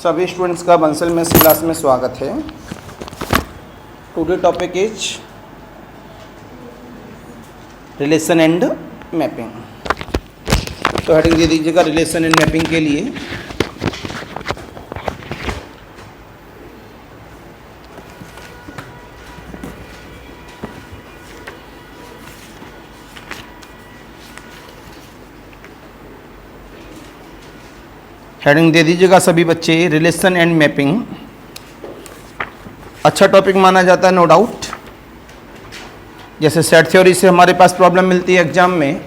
सभी स्टूडेंट्स का बंसल में क्लास में स्वागत है। Today topic is relation and mapping. तो हेडिंग दे दीजिएगा रिलेशन एंड मैपिंग के लिए। हेडिंग दे दीजिएगा सभी बच्चे रिलेशन एंड मैपिंग। अच्छा टॉपिक माना जाता है, नो डाउट। जैसे सेट थ्योरी से हमारे पास प्रॉब्लम मिलती है एग्जाम में,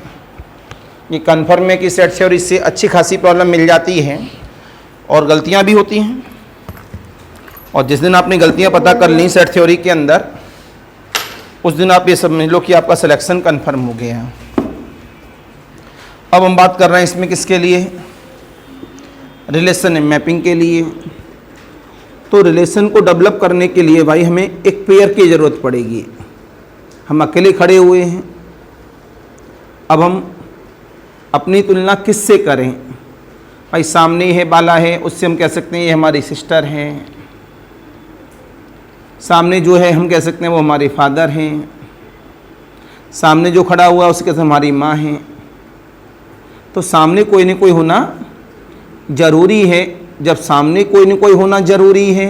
ये कन्फर्म है कि सेट थ्योरी से अच्छी खासी प्रॉब्लम मिल जाती है और गलतियां भी होती हैं। और जिस दिन आपने गलतियां पता कर ली सेट थ्योरी के अंदर, उस दिन आप ये समझ लो कि आपका सिलेक्शन कन्फर्म हो गया। अब हम बात कर रहे हैं इसमें किसके लिए, रिलेशन एंड मैपिंग के लिए। तो रिलेशन को डेवलप करने के लिए भाई हमें एक पेयर की ज़रूरत पड़ेगी। हम अकेले खड़े हुए हैं, अब हम अपनी तुलना किससे करें? भाई सामने है बाला है, उससे हम कह सकते हैं ये हमारी सिस्टर है। सामने जो है हम कह सकते हैं वो हमारे फादर हैं। सामने जो खड़ा हुआ उसके साथ हमारी माँ हैं। तो सामने कोई न कोई होना ज़रूरी है। जब सामने कोई न कोई होना ज़रूरी है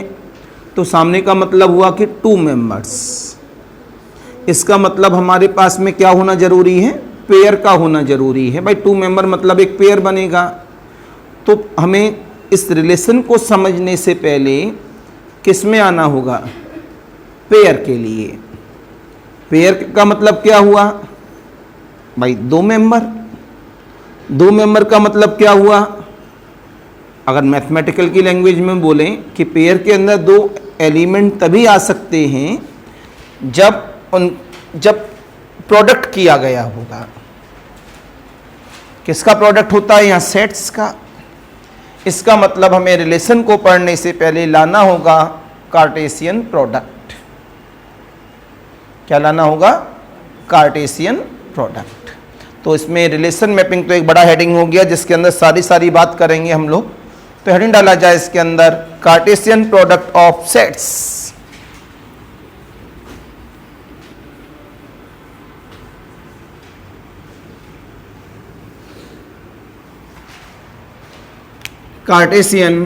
तो सामने का मतलब हुआ कि टू मेंबर्स। इसका मतलब हमारे पास में क्या होना ज़रूरी है, पेयर का होना ज़रूरी है। भाई टू मेंबर मतलब एक पेयर बनेगा। तो हमें इस रिलेशन को समझने से पहले किस में आना होगा, पेयर के लिए। पेयर का मतलब क्या हुआ भाई, दो मेंबर। दो मेंबर का मतलब क्या हुआ, अगर मैथमेटिकल की लैंग्वेज में बोलें कि पेयर के अंदर दो एलिमेंट तभी आ सकते हैं जब प्रोडक्ट किया गया होगा। किसका प्रोडक्ट होता है यहाँ, सेट्स का। इसका मतलब हमें रिलेशन को पढ़ने से पहले लाना होगा कार्टेशियन प्रोडक्ट। क्या लाना होगा, कार्टेशियन प्रोडक्ट। तो इसमें रिलेशन मैपिंग तो एक बड़ा हेडिंग हो गया जिसके अंदर सारी बात करेंगे हम लोग। तो हेडिंग डाला जाए इसके अंदर Cartesian product of sets. Cartesian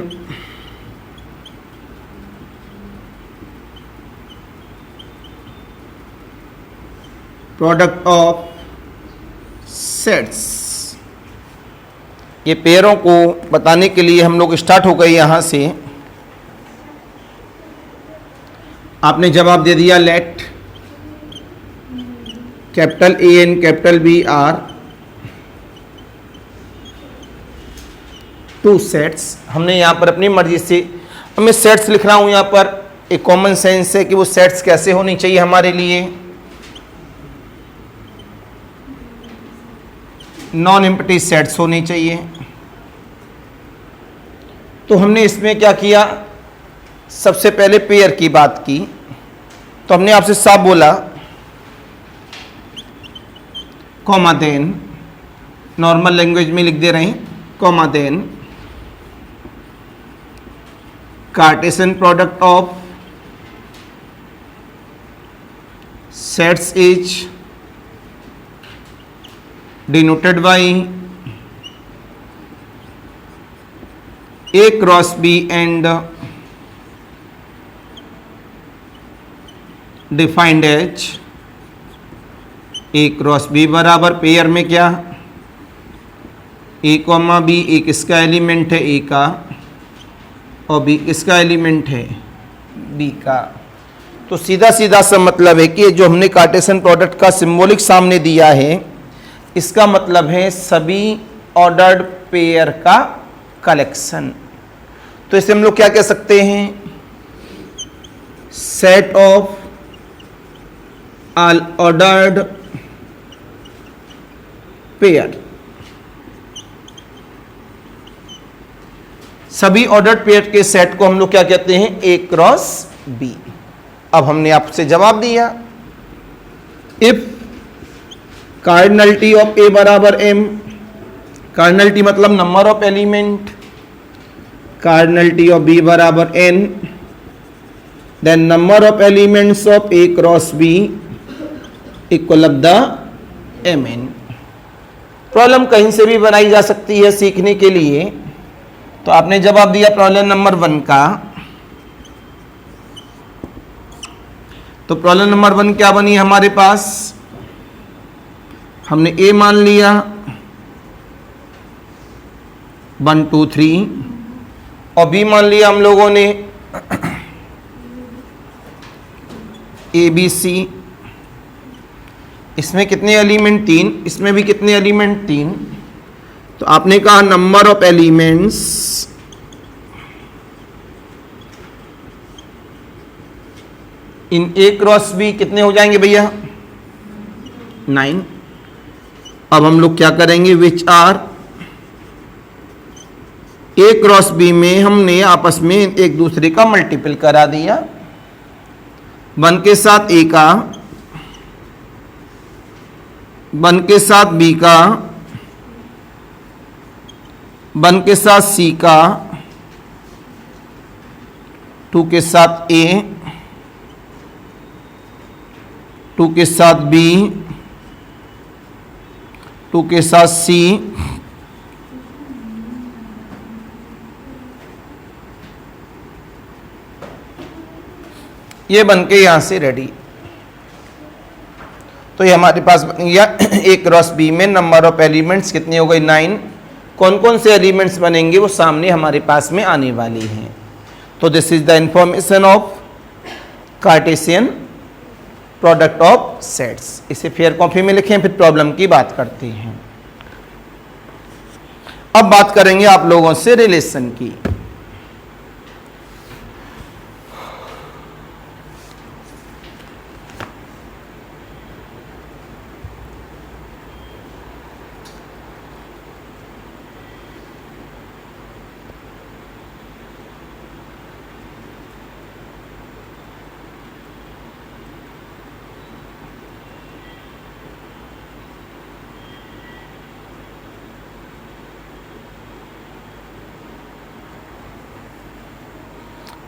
product of sets. ये पेयरों को बताने के लिए हम लोग स्टार्ट हो गए यहाँ से। आपने जवाब दे दिया let capital A and capital B are two sets. हमने यहाँ पर अपनी मर्जी से, मैं सेट्स लिख रहा हूँ यहाँ पर, एक कॉमन सेंस है कि वो सेट्स कैसे होनी चाहिए हमारे लिए, नॉन एम्प्टी सेट्स होनी चाहिए। तो हमने इसमें क्या किया, सबसे पहले पेयर की बात की। तो हमने आपसे साफ बोला कॉमा देन, नॉर्मल लैंग्वेज में लिख दे रहे हैं, comma then Cartesian product of sets is denoted by A cross B and defined as A cross B बराबर पेयर में क्या, A कॉमा B एक किसका एलिमेंट है, A का, और B किसका एलिमेंट है, B का। तो सीधा सीधा सा मतलब है कि जो हमने कार्टेशियन प्रोडक्ट का सिंबॉलिक सामने दिया है, इसका मतलब है सभी ऑर्डर्ड पेयर का कलेक्शन। तो इसे हम लोग क्या कह सकते हैं, set of all ordered pair. सभी ऑर्डर्ड पेयर के सेट को हम लोग क्या कहते हैं, ए क्रॉस बी। अब हमने आपसे जवाब दिया, इफ कार्डिनलिटी ऑफ ए बराबर एम, कार्डिनलिटी मतलब number of element, cardinality of B बराबर n, then number of elements of A cross B equal of the mn। Problem कहीं से भी बनाई जा सकती है सीखने के लिए। तो आपने जवाब दिया प्रॉब्लम नंबर 1 का, तो प्रॉब्लम नंबर 1 क्या बनी हमारे पास, हमने ए मान लिया 1 2 3 और बी मान लिया हम लोगों ने ए बी सी। इसमें कितने एलिमेंट 3, इसमें भी कितने एलिमेंट 3। तो आपने कहा number of elements in A cross B कितने हो जाएंगे भैया 9। अब हम लोग क्या करेंगे, which are A cross B में हमने आपस में एक दूसरे का मल्टीपल करा दिया, 1 के साथ ए का, 1 के साथ बी का, 1 के साथ सी का, 2 के साथ ए, 2 के साथ बी, 2 के साथ सी, ये बन के यहां से रेडी। तो ये हमारे पास बन गया ए क्रॉस बी में नंबर ऑफ एलिमेंट्स कितने हो गए 9। कौन कौन से एलिमेंट्स बनेंगे वो सामने हमारे पास में आने वाली हैं। तो this is the information of Cartesian product of sets. इसे फेयर कॉपी में लिखें, फिर प्रॉब्लम की बात करते हैं। अब बात करेंगे आप लोगों से रिलेशन की।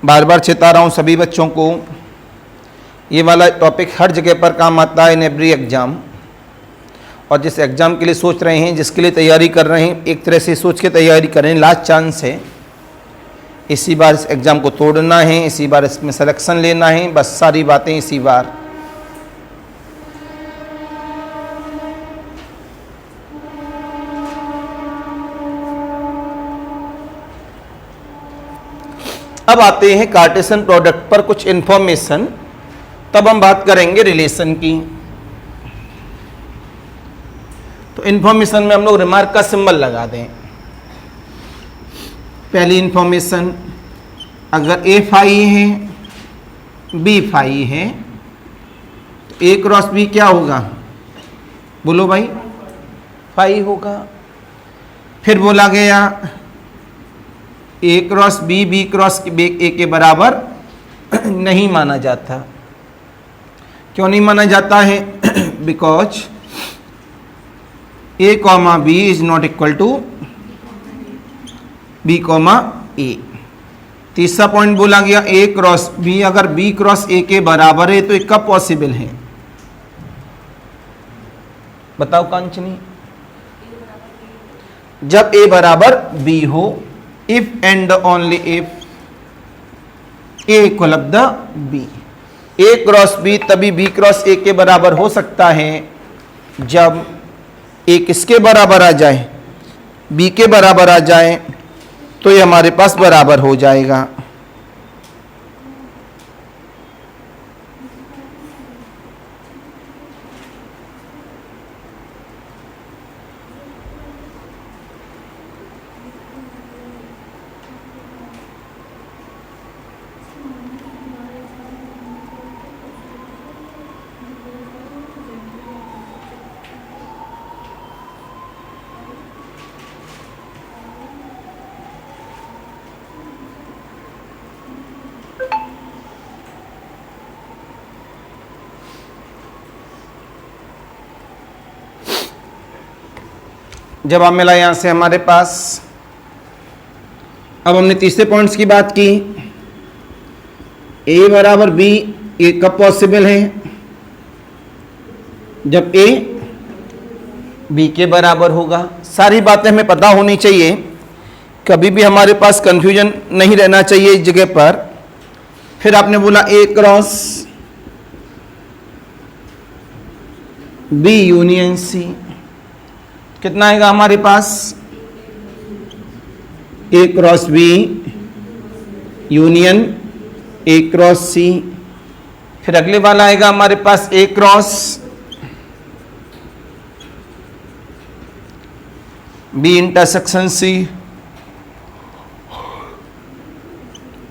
बार बार चेता रहा हूँ सभी बच्चों को, ये वाला टॉपिक हर जगह पर काम आता है इन एवरी एग्ज़ाम। और जिस एग्ज़ाम के लिए सोच रहे हैं, जिसके लिए तैयारी कर रहे हैं, एक तरह से सोच के तैयारी करें, लास्ट चांस है। इसी बार इस एग्ज़ाम को तोड़ना है, इसी बार इसमें सिलेक्शन लेना है, बस सारी बातें इसी बार। अब आते हैं कार्टेशियन प्रोडक्ट पर कुछ इंफॉर्मेशन, तब हम बात करेंगे रिलेशन की। तो इंफॉर्मेशन में हम लोग रिमार्क का सिंबल लगा दें। पहली इंफॉर्मेशन, अगर ए फाई है बी फाई है तो ए क्रॉस बी क्या होगा, बोलो भाई, फाई होगा। फिर बोला गया A cross B B cross A के बराबर नहीं माना जाता। क्यों नहीं माना जाता है, because A comma B is not equal to B comma A. तीसरा पॉइंट बोला गया ए क्रॉस बी अगर बी क्रॉस ए के बराबर है तो ये कब पॉसिबल है, बताओ कांचनी, जब ए बराबर बी हो। If and only if A equal of the B, A cross B तभी बी क्रॉस ए के बराबर हो सकता है जब ए किसके बराबर आ जाए, बी के बराबर आ जाए, तो ये हमारे पास बराबर हो जाएगा। जवाब मिला यहां से हमारे पास अब हमने तीसरे पॉइंट्स की बात की, ए बराबर बी, ये कब पॉसिबल है? जब ए बी के बराबर होगा। सारी बातें हमें पता होनी चाहिए, कभी भी हमारे पास कंफ्यूजन नहीं रहना चाहिए इस जगह पर। फिर आपने बोला A cross B union C, कितना आएगा हमारे पास? A cross B union A cross C. फिर अगले वाला आएगा हमारे पास A cross B intersection C,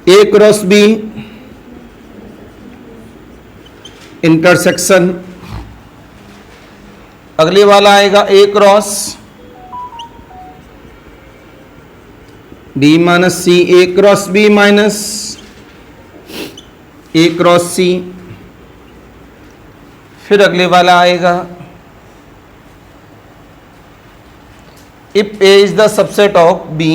A cross B intersection. अगले वाला आएगा A cross B minus C, A cross B minus A cross C. फिर अगले वाला आएगा if A is the subset of B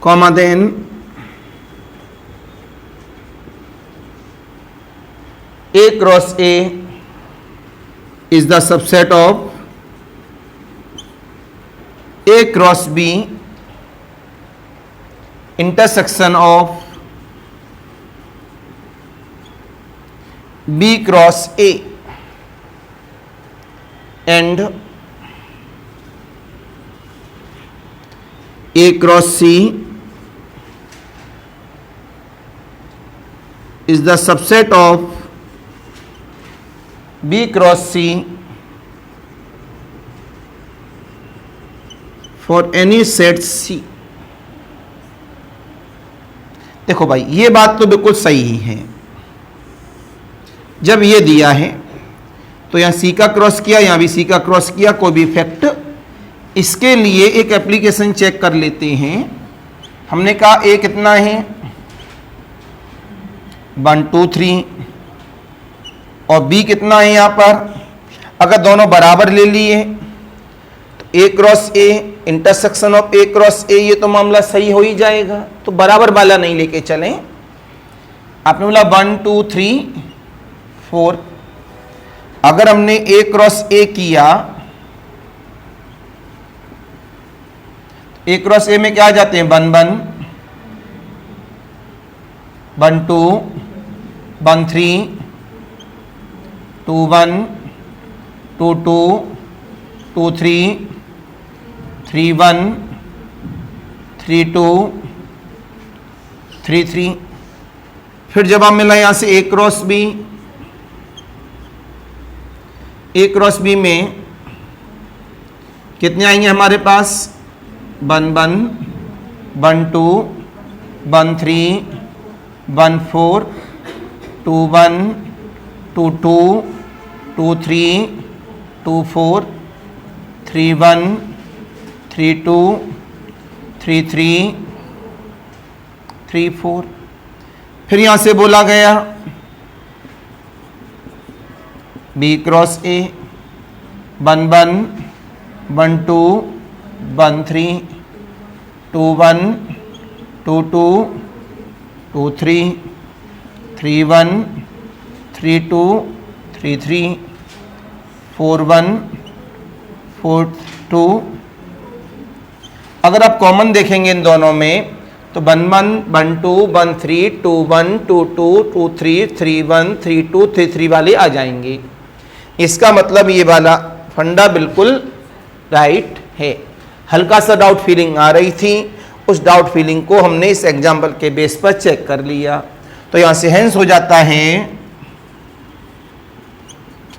comma then A cross A is the subset of A cross B intersection of B cross A and A cross C is the subset of B cross C for any set C। देखो भाई, ये बात तो बिल्कुल सही ही है। जब ये दिया है तो यहां C का क्रॉस किया, यहां भी C का क्रॉस किया, कोई भी इफेक्ट। इसके लिए एक एप्लीकेशन चेक कर लेते हैं। हमने कहा A कितना है 1 2 3 और B कितना है यहां पर। अगर दोनों बराबर ले लिए तो A cross A intersection of A cross A, ये तो मामला सही हो ही जाएगा। तो बराबर वाला नहीं लेके चलें। आपने बोला 1 2 3 4, अगर हमने A क्रॉस A किया, A क्रॉस A में क्या आ जाते हैं 1 1 1 2 1 3 2 1 2 2 2 3 3 1 3 2 3 3। फिर जब हम मिला यहां से A cross B, A cross B में कितने आएंगे हमारे पास 1 1 1 2 1 3 1 4 2 1 2 2 2 3 2 4 3 1 3 2 3 3 3 4। फिर यहां से बोला गया B क्रॉस A 1 1 1 2 1 3 2 1 2 2 2 3 3 1 3 2 3 3 4 1 4 2। अगर आप कॉमन देखेंगे इन दोनों में तो 1 1 1 2 1 3 2 1 2 2 2 3 3 1 3 2 3 3 वाले आ जाएंगे। इसका मतलब ये वाला फंडा बिल्कुल राइट है। हल्का सा डाउट फीलिंग आ रही थी, उस डाउट फीलिंग को हमने इस एग्जाम्पल के बेस पर चेक कर लिया। तो यहां से हेंस हो जाता है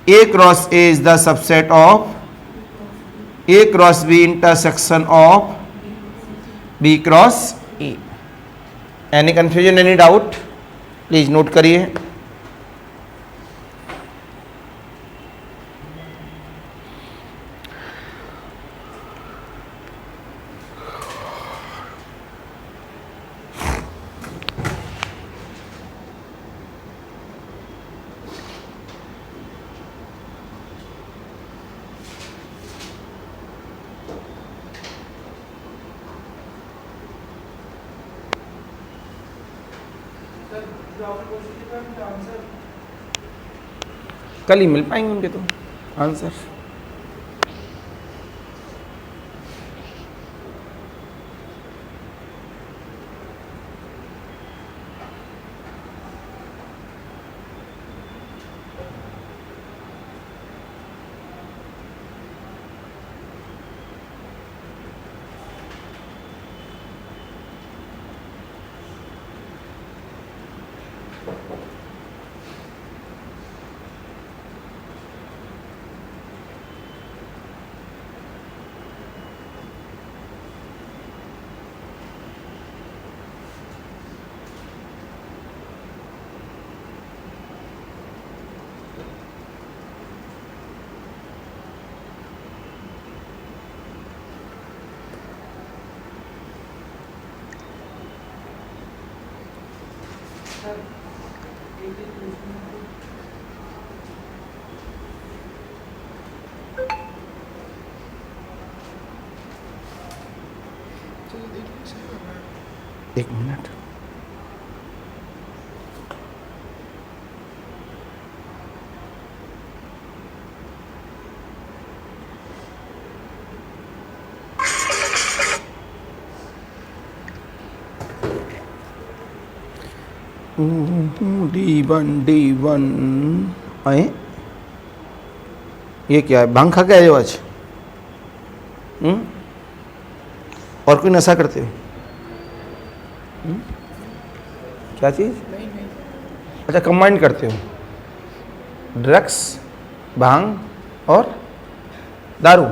A cross A is the subset of A cross B intersection of B cross E। Any confusion, any doubt, please note करिए। कल ही मिल पाएंगे उनके तो आंसर। एक मिनट। D1 आए, ये क्या है? भांग खा के आए हो आज? और कोई नशा करते हो? क्या चीज़? अच्छा, कंबाइंड करते हो, ड्रग्स, भांग और दारू,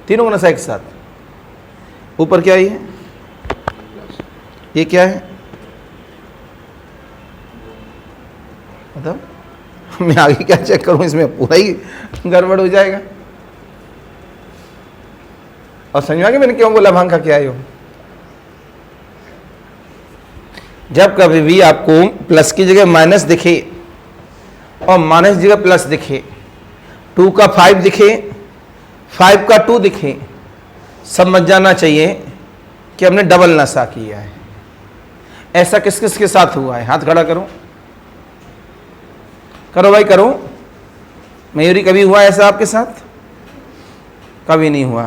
तीनों का नशा एक साथ। ऊपर क्या है? ये क्या है? मतलब मैं आगे क्या चेक करूं? इसमें पूरा ही गड़बड़ हो जाएगा। और समझ में आ गया मैंने क्यों बोला भांग खा के आए हो? जब कभी भी आपको प्लस की जगह माइनस दिखे और माइनस की जगह प्लस दिखे, 2 का 5 दिखे, 5 का 2 दिखे, समझ जाना चाहिए कि हमने डबल नशा किया है। ऐसा किस किस के साथ हुआ है? हाथ खड़ा करो, करो भाई करो। मयूरी, कभी हुआ ऐसा आपके साथ? कभी नहीं हुआ,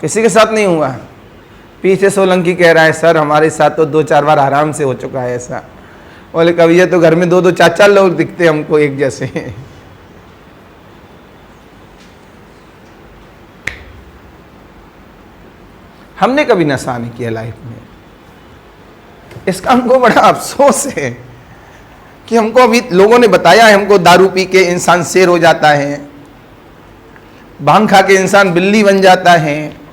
किसी के साथ नहीं हुआ। पीछे सोलंकी कह रहा है सर हमारे साथ तो 2-4 बार आराम से हो चुका है ऐसा। बोले कभी ये तो घर में 2-2, 4-4 लोग दिखते हमको एक जैसे। हमने कभी नशा नहीं किया लाइफ में। इसका हमको बड़ा अफसोस है कि हमको अभी लोगों ने बताया है हमको दारू पी के इंसान शेर हो जाता है, भांग खा के इंसान बिल्ली बन जाता है।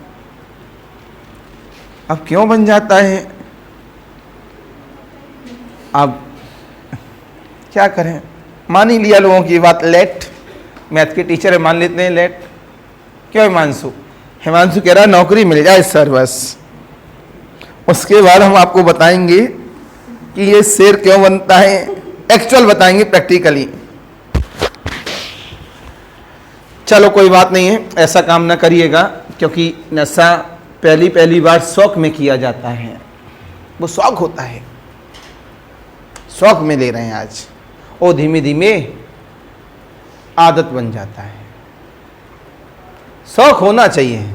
अब क्यों बन जाता है? अब क्या करें, मान ही लिया लोगों की बात। लेट, मैथ के टीचर है, मान लेते हैं लेट। क्यों हिमांशु? हिमांशु कह रहा है नौकरी मिल जाए सर बस, उसके बाद हम आपको बताएंगे कि ये शेर क्यों बनता है। एक्चुअल बताएंगे प्रैक्टिकली। चलो कोई बात नहीं है, ऐसा काम ना करिएगा, क्योंकि नशा पहली बार शौक में किया जाता है। वो शौक होता है, शौक में ले रहे हैं आज, वो धीमे धीमे आदत बन जाता है। शौक होना चाहिए,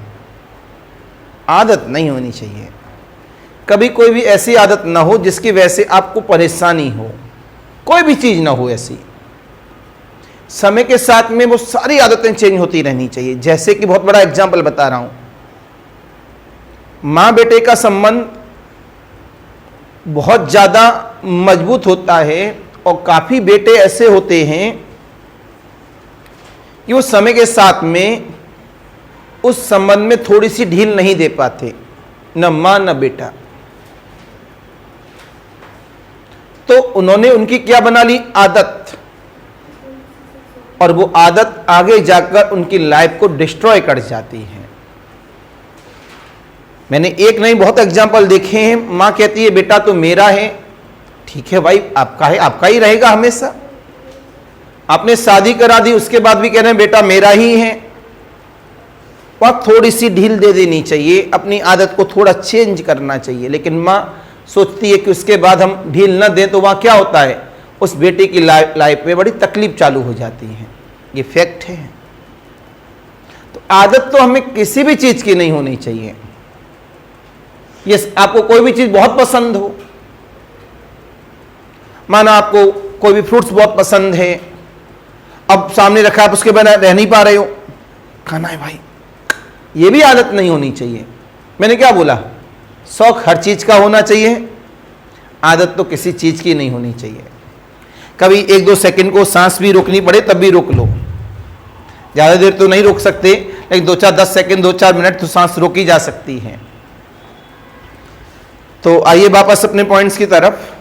आदत नहीं होनी चाहिए। कभी कोई भी ऐसी आदत ना हो जिसकी वजह से आपको परेशानी हो, कोई भी चीज ना हो ऐसी। समय के साथ में वो सारी आदतें चेंज होती रहनी चाहिए। जैसे कि बहुत बड़ा एग्जाम्पल बता रहा हूं, मां बेटे का संबंध बहुत ज्यादा मजबूत होता है और काफी बेटे ऐसे होते हैं कि वो समय के साथ में उस संबंध में थोड़ी सी ढील नहीं दे पाते, न मां न बेटा। तो उन्होंने उनकी क्या बना ली? आदत। और वो आदत आगे जाकर उनकी लाइफ को डिस्ट्रॉय कर जाती है। मैंने एक नहीं बहुत एग्जाम्पल देखे हैं। मां कहती है बेटा तो मेरा है, ठीक है भाई आपका है, आपका ही रहेगा हमेशा। आपने शादी करा दी, उसके बाद भी कह रहे हैं बेटा मेरा ही है। वह थोड़ी सी ढील दे देनी चाहिए, अपनी आदत को थोड़ा चेंज करना चाहिए। लेकिन माँ सोचती है कि उसके बाद हम ढील न दें तो वहाँ क्या होता है, उस बेटे की लाइफ में बड़ी तकलीफ चालू हो जाती है। ये फैक्ट है। तो आदत तो हमें किसी भी चीज की नहीं होनी चाहिए। ये आपको कोई भी चीज बहुत पसंद हो, माना आपको कोई भी फ्रूट्स बहुत पसंद है, अब सामने रखा आप उसके बिना रह नहीं पा रहे हो, खाना है भाई, ये भी आदत नहीं होनी चाहिए। मैंने क्या बोला, शौक हर चीज का होना चाहिए, आदत तो किसी चीज की नहीं होनी चाहिए। कभी 1-2 सेकंड को सांस भी रोकनी पड़े तब भी रोक लो, ज्यादा देर तो नहीं रोक सकते, लेकिन 2-4-10 सेकंड 2-4 मिनट तो सांस रोकी जा सकती है। तो आइए वापस अपने पॉइंट्स की तरफ।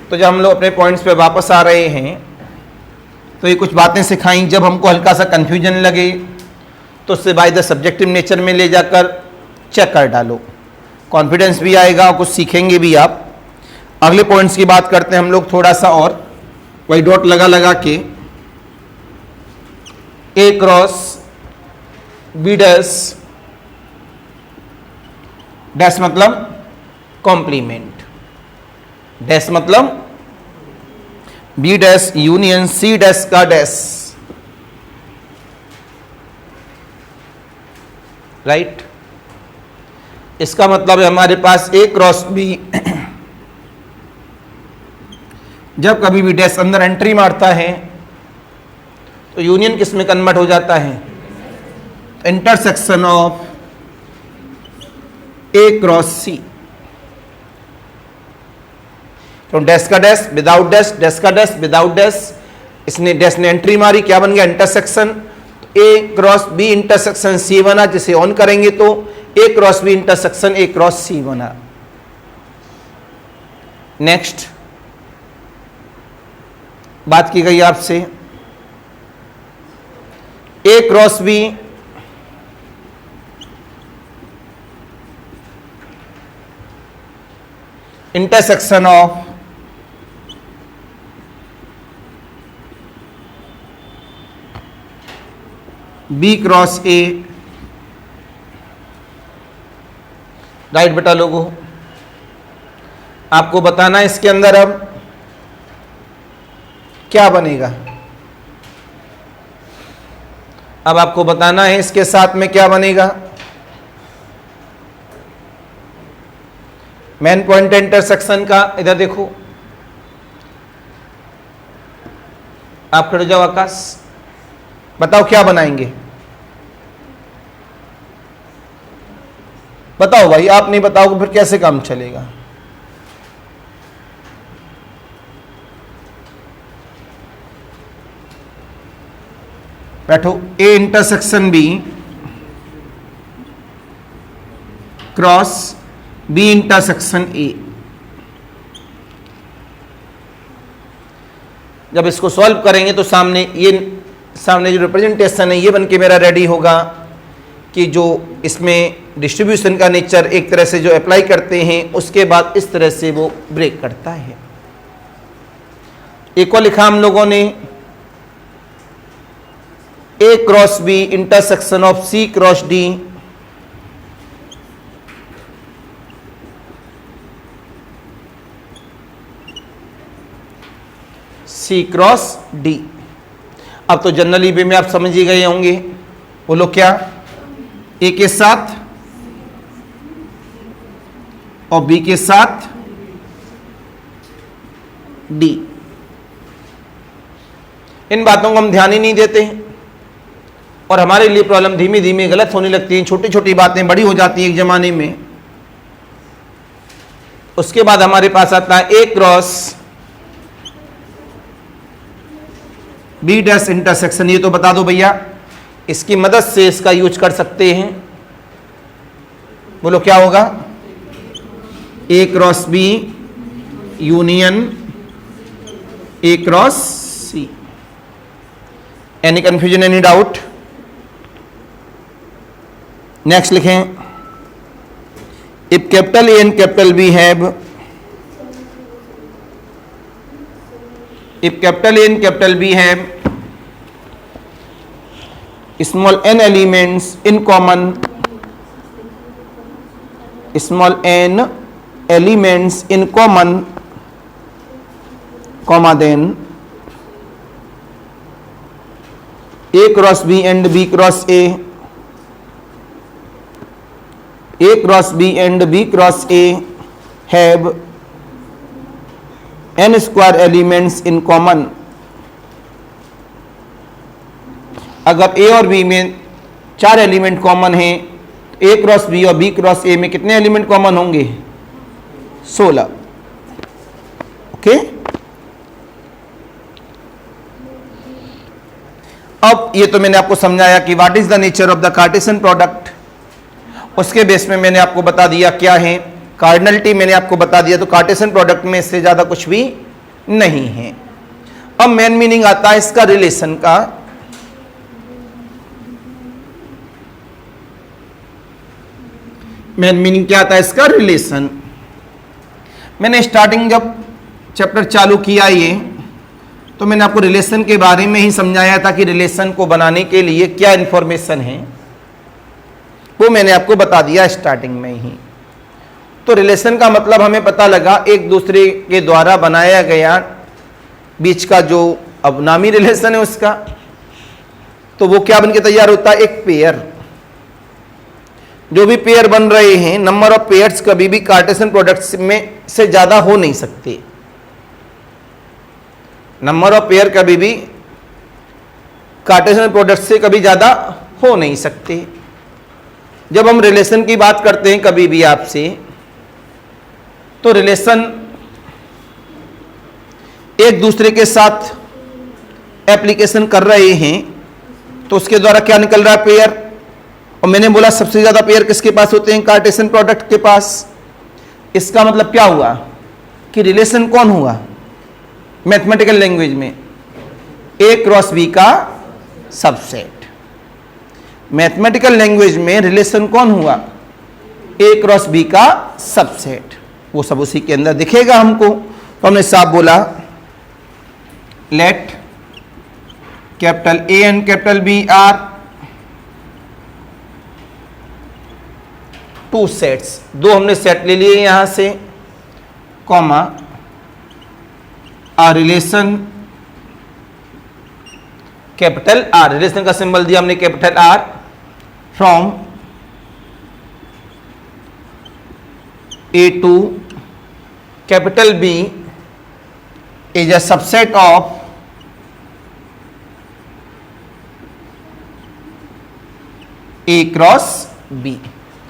तो जब हम लोग अपने पॉइंट्स पे वापस आ रहे हैं तो ये कुछ बातें सिखाई, जब हमको हल्का सा कंफ्यूजन लगे तो उससे बाय द सब्जेक्टिव नेचर में ले जाकर चेक कर डालो, कॉन्फिडेंस भी आएगा और कुछ सीखेंगे भी आप। अगले पॉइंट्स की बात करते हैं हम लोग थोड़ा सा, और वही डॉट लगा के A cross B dash, dash मतलब कॉम्प्लीमेंट, डैश मतलब B dash union C dash का डैश, राइट। इसका मतलब है हमारे पास ए क्रॉस बी, जब कभी भी डैश अंदर एंट्री मारता है तो यूनियन किस में कन्वर्ट हो जाता है, intersection of A cross C. तो डैश का डैश विदाउट डैश, डैश का डैश विदाउट डैश, इसने डैश ने एंट्री मारी, क्या बन गया, इंटरसेक्शन। तो A cross B intersection C बना, जिसे ऑन करेंगे तो A cross B intersection A cross C बना। नेक्स्ट बात की गई आपसे, A cross B intersection of B cross A, right बेटा लोगों, आपको बताना है इसके अंदर अब क्या बनेगा। अब आपको बताना है इसके साथ में क्या बनेगा। मेन पॉइंट इंटरसेक्शन का, इधर देखो, आप खड़े जाओ आकाश, बताओ क्या बनाएंगे, बताओ भाई, आप नहीं बताओगे फिर कैसे काम चलेगा। बैठो, A intersection B cross B intersection A. जब इसको सॉल्व करेंगे तो सामने जो रिप्रेजेंटेशन है ये बन के मेरा रेडी होगा कि जो इसमें डिस्ट्रीब्यूशन का नेचर एक तरह से जो अप्लाई करते हैं उसके बाद इस तरह से वो ब्रेक करता है। एक और लिखा हम लोगों ने, A cross B intersection of C cross D, C cross D. अब तो जनरली वे में आप समझ ही गए होंगे, बोलो क्या, ए के साथ और बी के साथ डी। इन बातों को हम ध्यान ही नहीं देते हैं और हमारे लिए प्रॉब्लम धीमे धीमे गलत होने लगती हैं, छोटी छोटी बातें बड़ी हो जाती हैं एक जमाने में। उसके बाद हमारे पास आता है ए क्रॉस बी डैश इंटरसेक्शन। ये तो बता दो भैया, इसकी मदद से इसका यूज कर सकते हैं। बोलो क्या होगा, A cross B union A cross C. Any confusion, any doubt? Next लिखें, if capital A and capital B have, if capital A and capital B have small n elements in common, small n elements in common, comma then A cross B and B cross A, A cross B and B cross A have n square elements in common. अगर A और B में 4 element common हैं, A cross B और B cross A में कितने element common होंगे? 16। Okay, अब ये तो मैंने आपको समझाया कि what is the nature of the Cartesian product. उसके बेस में मैंने आपको बता दिया क्या है कार्डिनलिटी, मैंने आपको बता दिया। तो कार्टेशियन प्रोडक्ट में इससे ज्यादा कुछ भी नहीं है। अब मेन मीनिंग आता है इसका रिलेशन का। मेन मीनिंग क्या आता है इसका? रिलेशन। मैंने स्टार्टिंग जब चैप्टर चालू किया ये, तो मैंने आपको रिलेशन के बारे में ही समझाया था कि रिलेशन को बनाने के लिए क्या इंफॉर्मेशन है, वो मैंने आपको बता दिया स्टार्टिंग में ही। तो रिलेशन का मतलब हमें पता लगा एक दूसरे के द्वारा बनाया गया बीच का जो अब नामी रिलेशन है उसका, तो वो क्या बन के तैयार होता है? एक पेयर। जो भी पेयर बन रहे हैं, नंबर ऑफ पेयर्स कभी भी कार्टेशियन प्रोडक्ट्स में से ज्यादा हो नहीं सकते। नंबर ऑफ पेयर कभी भी कार्टेशियन प्रोडक्ट से कभी ज्यादा हो नहीं सकते। जब हम रिलेशन की बात करते हैं कभी भी आपसे, तो रिलेशन एक दूसरे के साथ एप्लीकेशन कर रहे हैं, तो उसके द्वारा क्या निकल रहा है? पेयर। और मैंने बोला सबसे ज्यादा पेयर किसके पास होते हैं? कार्टेशियन प्रोडक्ट के पास। इसका मतलब क्या हुआ कि रिलेशन कौन हुआ मैथमेटिकल लैंग्वेज में? A क्रॉस B का सबसेट। मैथमेटिकल लैंग्वेज में रिलेशन कौन हुआ? A क्रॉस B का सबसेट। वो सब उसी के अंदर दिखेगा हमको। तो हमने साफ बोला let capital A and capital B are two sets. दो हमने सेट ले लिए यहां से, comma a relation capital R. Relation का सिंबल दिया हमने capital R. From A to capital B is a subset of A cross B।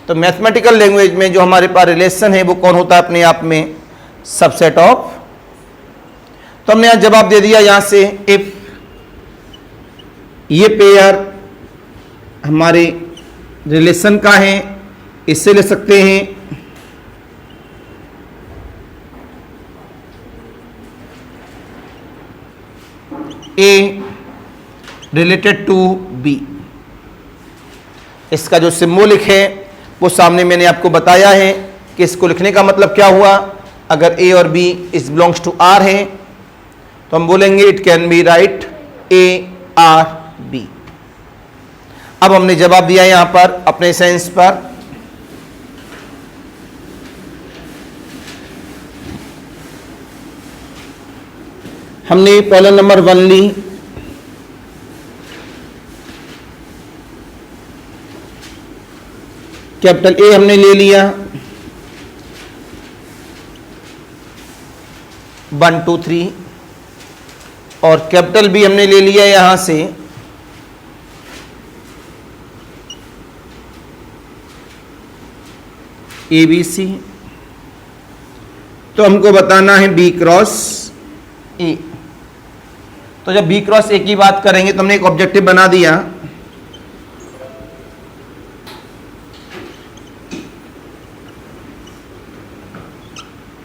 तो मैथमेटिकल लैंग्वेज में जो हमारे पास रिलेशन है वो कौन होता है अपने आप में? Subset of. तो हमने यहां जवाब दे दिया यहां से, इफ ये पेयर हमारे रिलेशन का है, इससे ले सकते हैं A रिलेटेड टू B। इसका जो सिंबॉलिक है वो सामने मैंने आपको बताया है कि इसको लिखने का मतलब क्या हुआ। अगर A और B is belongs to R है तो हम बोलेंगे it can be right A R B। अब हमने जवाब दिया यहां पर अपने सेंस पर। हमने प्रॉब्लम नंबर 1 ली। कैपिटल A हमने ले लिया 1 2 3, और कैपिटल B हमने ले लिया यहां से ABC। तो हमको बताना है B क्रॉस A। तो जब B क्रॉस A की बात करेंगे तो हमने एक ऑब्जेक्टिव बना दिया।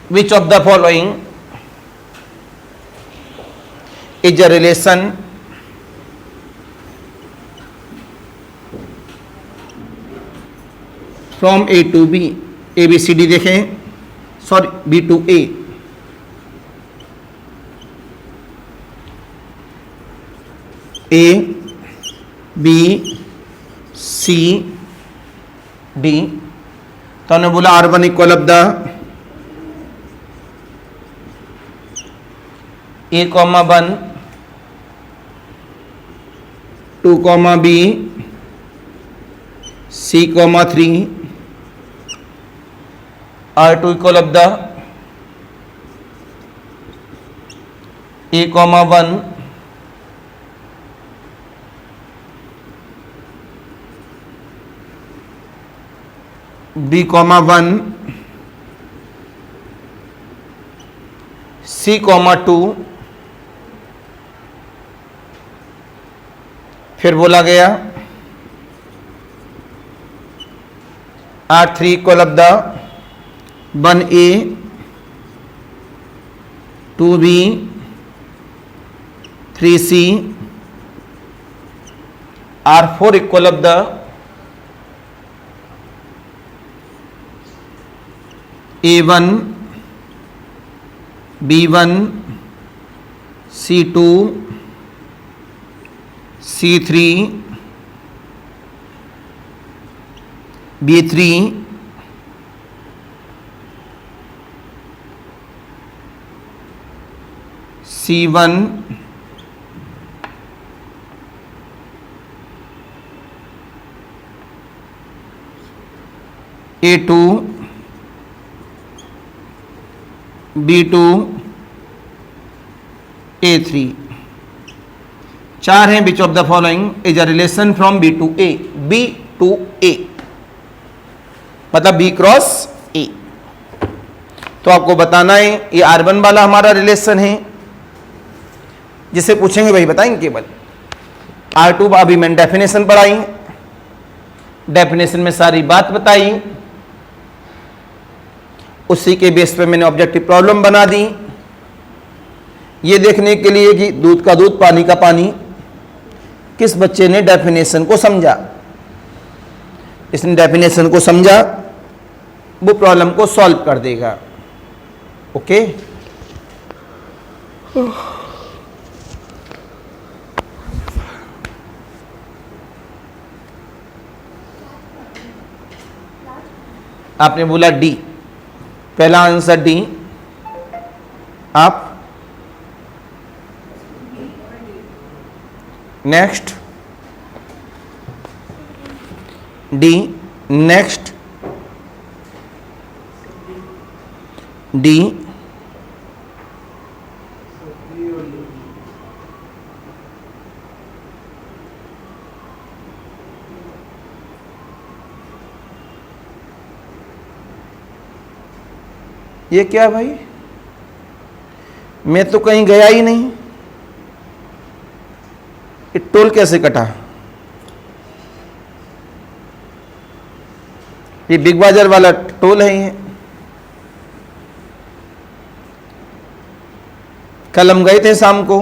Which of the following is a relation from A to B? A B C D देखें, sorry B to A। A B C D. तो हमने बोला R1 equal of the A,1 2, B C,3 R2 equal of the A,1 B,1 C,2। फिर बोला गया R3 equal of the 1A 2B 3C R4 equal of the A1 B1 C2 C3 B3 C1 A2 B2 A3। चार हैं। Which of the following is a relation from B to A। B to A मतलब B cross A। तो आपको बताना है ये R1 वाला हमारा रिलेशन है, जिसे पूछेंगे वही बताएंगे केवल। R2 अभी मैंने डेफिनेशन पढ़ाई, डेफिनेशन में सारी बात बताई, उसी के बेस पे मैंने ऑब्जेक्टिव प्रॉब्लम बना दी, ये देखने के लिए कि दूध का दूध पानी का पानी किस बच्चे ने डेफिनेशन को समझा। इसने डेफिनेशन को समझा, वो प्रॉब्लम को सॉल्व कर देगा। ओके, आपने बोला डी, पहला आंसर डी। आप नेक्स्ट डी, नेक्स्ट डी, ये क्या भाई, मैं तो कहीं गया ही नहीं, ये टोल कैसे कटा? ये बिग बाजार वाला टोल है ये। कल हम गए थे शाम को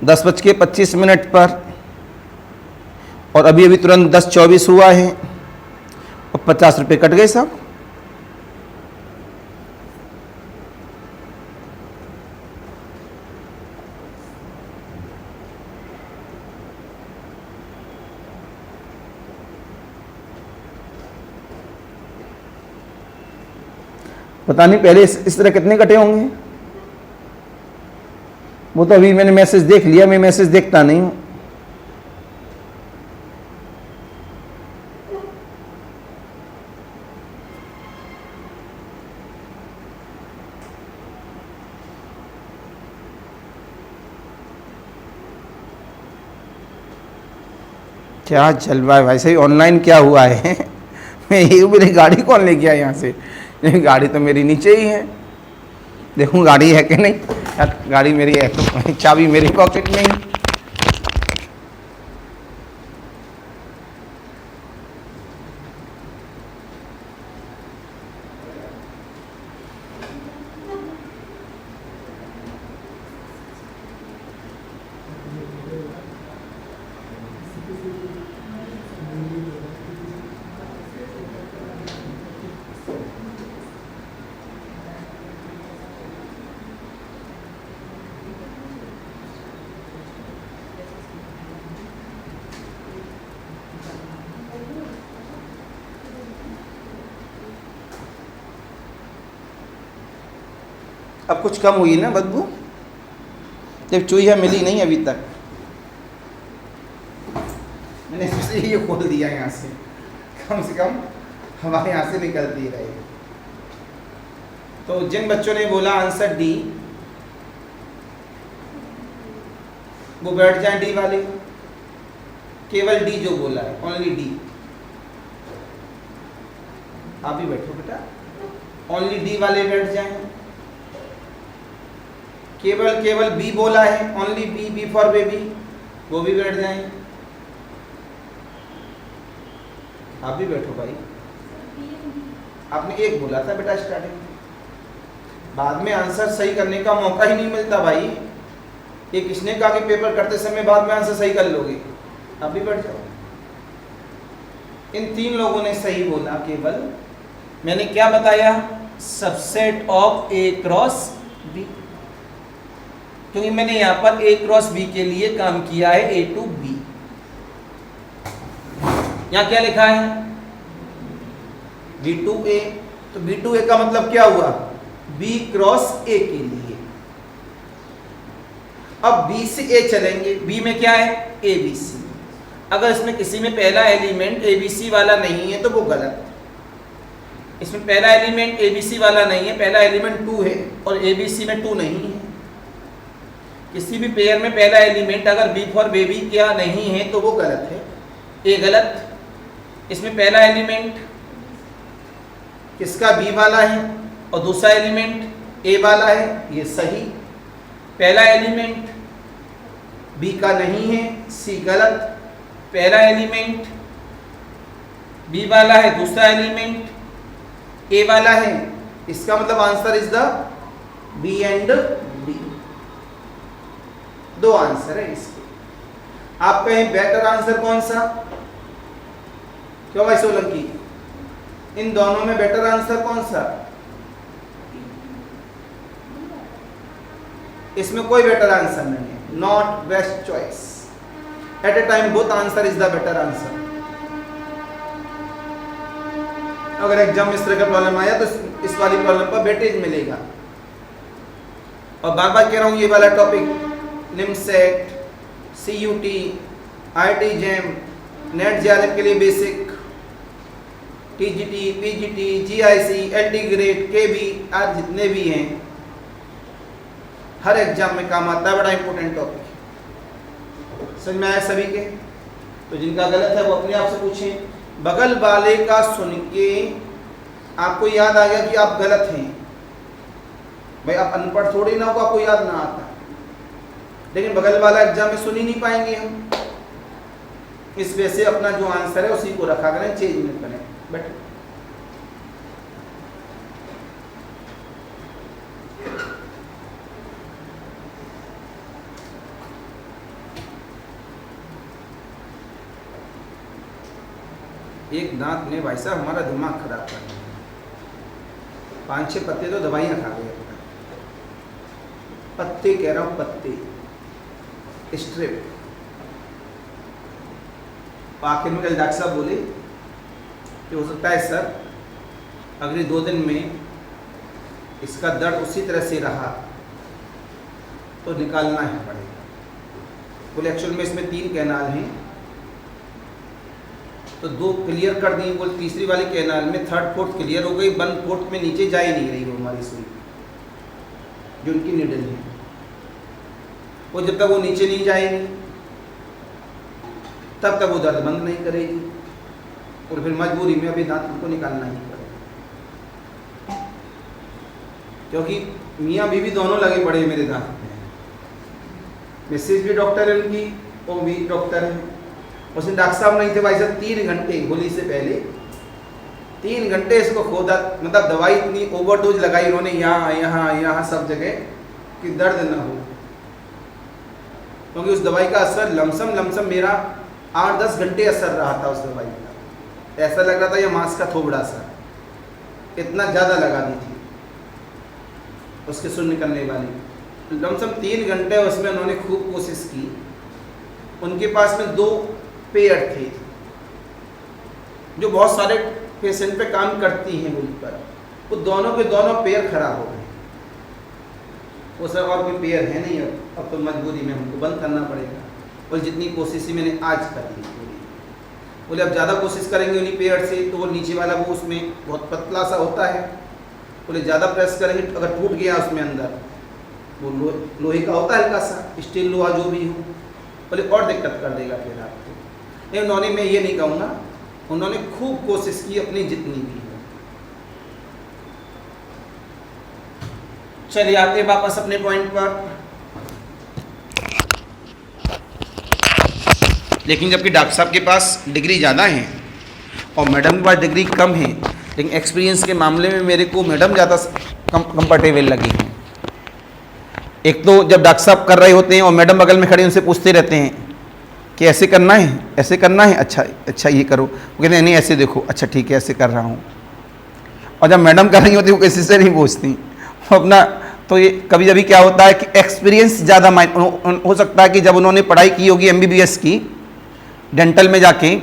10:25 पर, और अभी अभी तुरंत 10:24 हुआ है और 50 रुपये कट गए साहब। पता नहीं पहले इस तरह कितने कटे होंगे, वो तो अभी मैंने मैसेज देख लिया, मैं मैसेज देखता नहीं हूं। क्या चल रहा है भाई, सही ऑनलाइन क्या हुआ है? मैं ये मेरी गाड़ी कौन ले गया यहाँ से? गाड़ी तो मेरी नीचे ही है, देखूं गाड़ी है कि नहीं। गाड़ी मेरी है तो चाबी मेरी पॉकेट में ही। अब कुछ कम हुई ना बदबू, जब चूहिया मिली नहीं अभी तक। मैंने इसलिए ये खोल दिया यहाँ से कम हवा यहाँ से निकलती रहे। तो जिन बच्चों ने बोला आंसर डी, वो बैठ जाए डी वाले, केवल डी जो बोला है, ओनली डी। आप भी बैठो बेटा, ओनली डी वाले बैठ जाएं। केवल बी बोला है, ओनली बी फॉर बेबी, वो भी बैठ जाएं। आप भी बैठो भाई, आपने एक बोला था बेटा स्टार्टिंग में, बाद में आंसर सही करने का मौका ही नहीं मिलता भाई। ये किसने कहा कि पेपर करते समय बाद में आंसर सही कर लोगे? आप भी बैठ जाओ। इन तीन लोगों ने सही बोला केवल। मैंने क्या बताया? Subset of A cross B, क्योंकि मैंने यहां पर ए क्रॉस बी के लिए काम किया है, ए टू बी। यहां क्या लिखा है? बी टू ए, तो बी टू ए का मतलब क्या हुआ? बी क्रॉस ए के लिए। अब बी से ए चलेंगे, बी में क्या है? A B C. अगर इसमें किसी में पहला एलिमेंट ए बी सी वाला नहीं है तो वो गलत। इसमें पहला एलिमेंट ए बी सी वाला नहीं है, पहला एलिमेंट 2 है और ए बी सी में 2 नहीं है। किसी भी पेयर में पहला एलिमेंट अगर बी फॉर बेबी क्या नहीं है तो वो गलत है, ए गलत। इसमें पहला एलिमेंट किसका? बी वाला है और दूसरा एलिमेंट ए वाला है, ये सही। पहला एलिमेंट बी का नहीं है, सी गलत। पहला एलिमेंट बी वाला है, दूसरा एलिमेंट ए वाला है, इसका मतलब answer is the B and D. दो आंसर है इसके। आप कहें बेटर आंसर कौन सा? क्यों भाई सोलंकी, इन दोनों में बेटर आंसर कौन सा? इसमें कोई बेटर आंसर नहीं है, not best choice. At a time both answer is the better answer. अगर एग्जाम में इस तरह का प्रॉब्लम आया तो इस वाली प्रॉब्लम पर वेटेज मिलेगा। और बार बार कह रहा हूं ये वाला topic NIMCET, CUT, IIT JAM, net JRF के लिए basic, TGT, PGT, GIC, LT grade, KB आज जितने भी हैं हर एग्जाम में काम आता है, बड़ा इंपॉर्टेंट टॉपिक। समझ में आया सभी के? तो जिनका गलत है वो अपने आप से पूछें। बगल वाले का सुन के आपको याद आ गया कि आप गलत हैं। भाई आप अनपढ़ थोड़ी ना हो, आपको याद ना आता, लेकिन बगल वाला एग्जाम में सुन ही नहीं पाएंगे हम। इस वजह से अपना जो आंसर है उसी को रखा करें, चेंज मत करें। बैठो। एक दांत ने भाई साहब हमारा दिमाग खराब कर दिया। 5-6 पत्ते तो दवाइयाँ खा गए। पत्ते कह रहा हूँ, पत्ते स्ट्रिप। आखिर में कल डॉक्टर साहब बोले कि हो सकता है सर अगले 2 दिन में इसका दर्द उसी तरह से रहा तो निकालना ही पड़ेगा। बोले एक्चुअल में इसमें 3 कैनाल हैं तो 2 क्लियर कर दी। बोले तीसरी वाली कैनाल में 3rd 4th क्लियर हो गई, 1 4th में नीचे जा ही नहीं रही वो हमारी सुई, जो उनकी निडल है। वो जब तक वो नीचे नहीं जाएगी तब तक वो दर्द बंद नहीं करेगी और फिर मजबूरी में अभी दांत उनको निकालना ही पड़ेगा, क्योंकि मियाँ बीवी दोनों लगे पड़े मेरे दांत में। मिसेज भी डॉक्टर है उनकी, वो भी डॉक्टर है। उसने डॉक्टर साहब नहीं थे भाई साहब, 3 घंटे गोली से पहले 3 घंटे इसको खोदा, मतलब दवाई इतनी ओवरडोज लगाई उन्होंने यहाँ यहाँ यहाँ सब जगह कि दर्द ना हो, क्योंकि उस दवाई का असर लमसम मेरा 8-10 घंटे असर रहा था उस दवाई का। ऐसा लग रहा था ये मांस का थोबड़ा सा, इतना ज़्यादा लगा दी थी उसके सुन निकलने वाली। लमसम 3 घंटे उसमें उन्होंने खूब कोशिश की। उनके पास में 2 पेयर थे जो बहुत सारे पेशेंट पे काम करती हैं उन पर, वो दोनों के दोनों पेयर खराब हो गए। वो सर और कोई पेयर है नहीं, अब तो मजबूरी में हमको बंद करना पड़ेगा। और जितनी कोशिश ही मैंने आज कर ली पूरी। बोले अब ज़्यादा कोशिश करेंगे उन्हीं पेयर से तो वो नीचे वाला वो उसमें बहुत पतला सा होता है, बोले ज़्यादा प्रेस करेंगे अगर टूट गया उसमें अंदर वो लोहे का होता है हल्का सा, स्टील लोहा जो भी हो, बोले और दिक्कत कर देगा फिर आपको। नहीं उन्होंने, मैं ये नहीं कहूँगा, उन्होंने खूब कोशिश की अपनी जितनी भी है। चलिए आते वापस अपने पॉइंट पर। लेकिन जबकि डॉक्टर साहब के पास डिग्री ज़्यादा है और मैडम के पास डिग्री कम है, लेकिन एक्सपीरियंस के मामले में मेरे को मैडम ज़्यादा कंफर्टेबल लगी है। एक तो जब डॉक्टर साहब कर रहे होते हैं और मैडम बगल में खड़े उनसे पूछते रहते हैं कि ऐसे करना है, ऐसे करना है, अच्छा ये करो, वो कहते हैं नहीं ऐसे देखो, अच्छा ठीक है ऐसे कर रहा हूँ। और जब मैडम कर रही होती वो किसी से नहीं पूछती अपना। तो ये कभी कभी क्या होता है कि एक्सपीरियंस ज़्यादा हो सकता है कि जब उन्होंने पढ़ाई की होगी MBBS की डेंटल में जाके,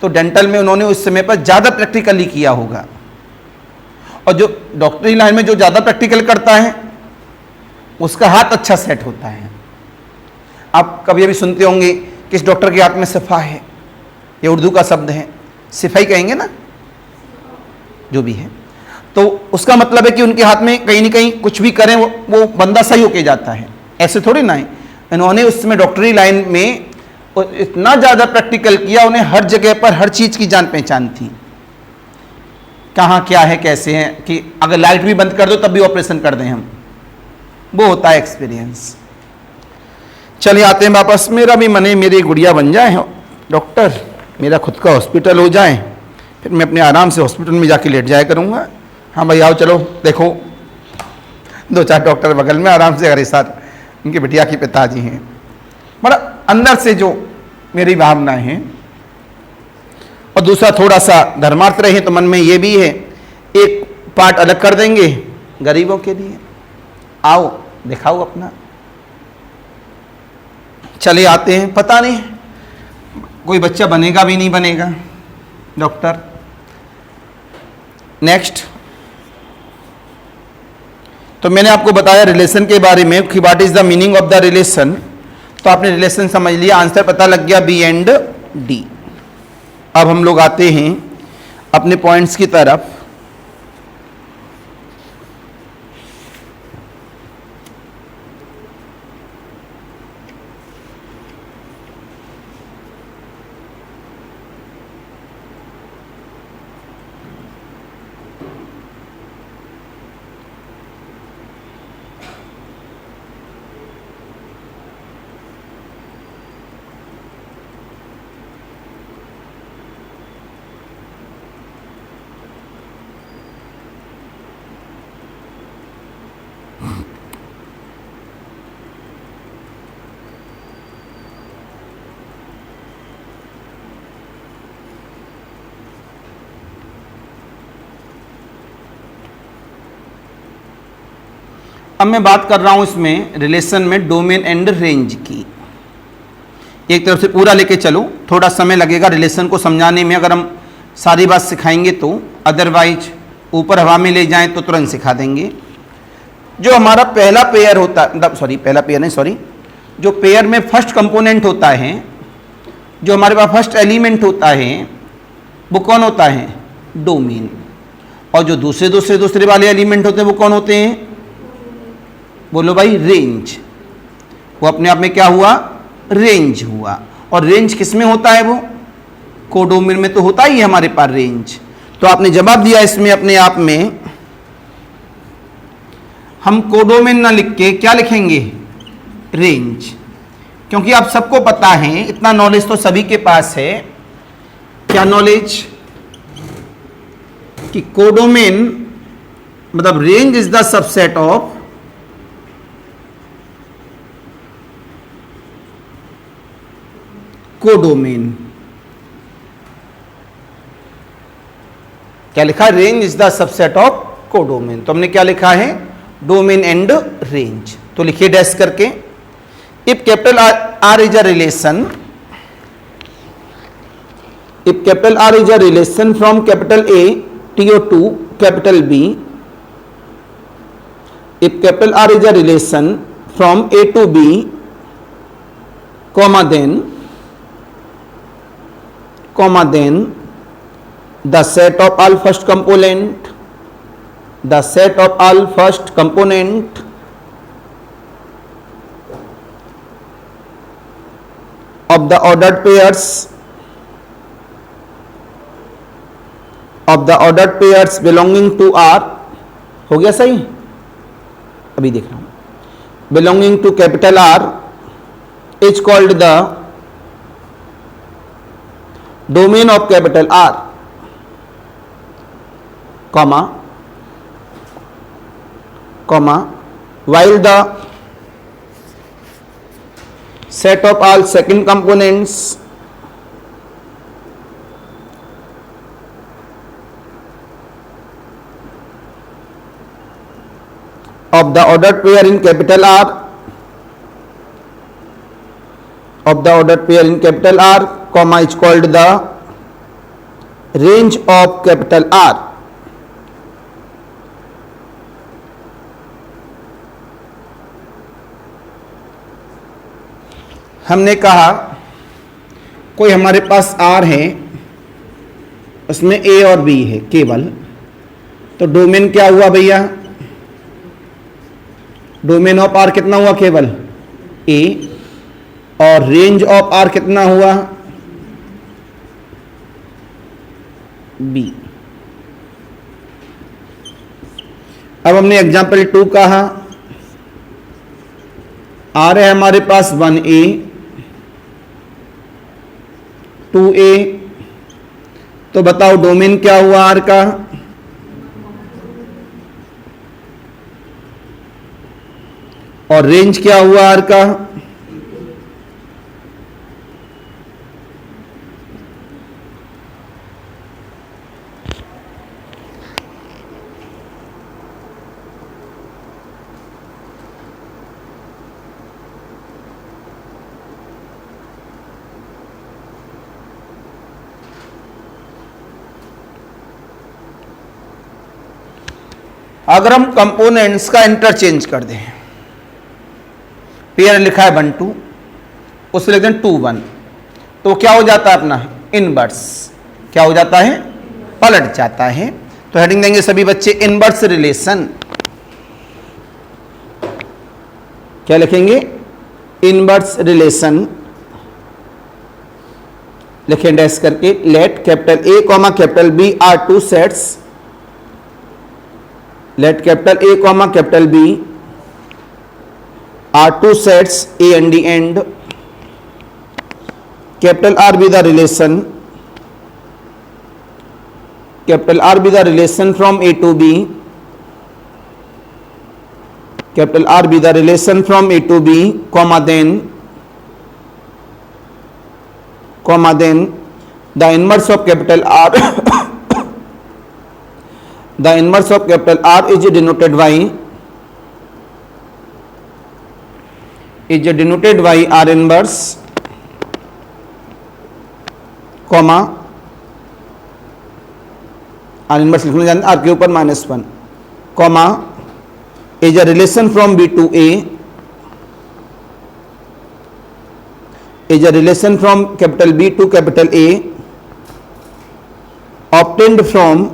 तो डेंटल में उन्होंने उस समय पर ज़्यादा प्रैक्टिकली किया होगा। और जो डॉक्टरी लाइन में जो ज़्यादा प्रैक्टिकल करता है उसका हाथ अच्छा सेट होता है। आप कभी अभी सुनते होंगे किस डॉक्टर के हाथ में सफ़ा है, ये उर्दू का शब्द है, सिफाई कहेंगे ना जो भी है, तो उसका मतलब है कि उनके हाथ में कहीं ना कहीं कुछ भी करें वो बंदा सही होके जाता है। ऐसे थोड़ी ना है, इन्होंने उस समय डॉक्टरी लाइन में इतना ज़्यादा प्रैक्टिकल किया, उन्हें हर जगह पर हर चीज़ की जान पहचान थी, कहाँ क्या है कैसे है, कि अगर लाइट भी बंद कर दो तब भी ऑपरेशन कर दें हम, वो होता है एक्सपीरियंस। चलिए आते हैं वापस। मेरा भी मन है मेरी गुड़िया बन जाए डॉक्टर, मेरा खुद का हॉस्पिटल हो जाए, फिर मैं अपने आराम से हॉस्पिटल में जाके लेट जाया करूँगा। हाँ भाई आओ चलो देखो 2-4 डॉक्टर बगल में आराम से, अगर साथ उनके बिटिया के पिताजी हैं। बड़ा अंदर से जो मेरी भावनाएं हैं। और दूसरा थोड़ा सा धर्मार्थ रहे तो मन में ये भी है, एक पार्ट अलग कर देंगे गरीबों के लिए, आओ दिखाओ अपना। चले आते हैं, पता नहीं कोई बच्चा बनेगा भी नहीं बनेगा डॉक्टर। नेक्स्ट, तो मैंने आपको बताया रिलेशन के बारे में कि what is the meaning of the relation. तो आपने रिलेशन समझ लिया, आंसर पता लग गया बी एंड डी। अब हम लोग आते हैं अपने पॉइंट्स की तरफ। अब मैं बात कर रहा हूं इसमें रिलेशन में डोमेन एंड रेंज की। एक तरफ से पूरा लेके चलो, थोड़ा समय लगेगा रिलेशन को समझाने में अगर हम सारी बात सिखाएंगे तो, अदरवाइज ऊपर हवा में ले जाएं तो तुरंत सिखा देंगे। जो हमारा पहला पेयर होता है, पहला पेयर नहीं सॉरी, जो पेयर में फर्स्ट कंपोनेंट होता है, जो हमारे पास फर्स्ट एलिमेंट होता है, वो कौन होता है? डोमेन। और जो दूसरे वाले एलिमेंट होते हैं वो कौन होते हैं? बोलो भाई, रेंज। वो अपने आप में क्या हुआ? रेंज हुआ। और रेंज किस में होता है? वो कोडोमेन में तो होता ही है हमारे पास रेंज। तो आपने जवाब दिया इसमें अपने आप में। हम कोडोमेन ना लिख के क्या लिखेंगे? रेंज। क्योंकि आप सबको पता है, इतना नॉलेज तो सभी के पास है। क्या नॉलेज? कि कोडोमेन मतलब range is the subset of codomain. क्या लिखा? Range is the subset of codomain. तो हमने क्या लिखा है? Domain and range. तो लिखिए डैश करके, if capital R is a relation, if capital R is a relation from capital A TO to capital B, if capital R is a relation from A to B, comma then the set of all first component of the ordered pairs belonging to R, हो गया सही? अभी देख रहा हूं, belonging to capital R is called the domain of capital R, comma while the set of all second components of the ordered pair in capital R comma is called the range of capital R. हमने कहा कोई हमारे पास R है, उसमें A और B है केवल, तो डोमेन क्या हुआ भैया? डोमेन ऑफ R कितना हुआ? केवल A। और रेंज ऑफ R कितना हुआ? B। अब हमने एग्जाम्पल 2 कहा, R है हमारे पास 1A 2A, तो बताओ डोमेन क्या हुआ R का? और रेंज क्या हुआ R का? अगर हम कंपोनेंट्स का इंटरचेंज कर दें, पेयर लिखा है 1 2, उससे लिख दें 2 1, तो क्या हो जाता है अपना? इनवर्स। क्या हो जाता है? पलट जाता है। तो हेडिंग देंगे सभी बच्चे इनवर्स रिलेशन। क्या लिखेंगे? Inverse relation. लिखें डैश करके, let capital A comma capital B are two sets, let capital A comma capital B are two sets A and D, and capital R be the relation, capital R be the relation from A to B, capital R be the relation from A to B, comma then the inverse of capital R the inverse of capital R is denoted by R inverse, comma R inverse लिखने जाते हैं R के ऊपर -1, comma is a relation from B to A, is a relation from capital B to capital A obtained from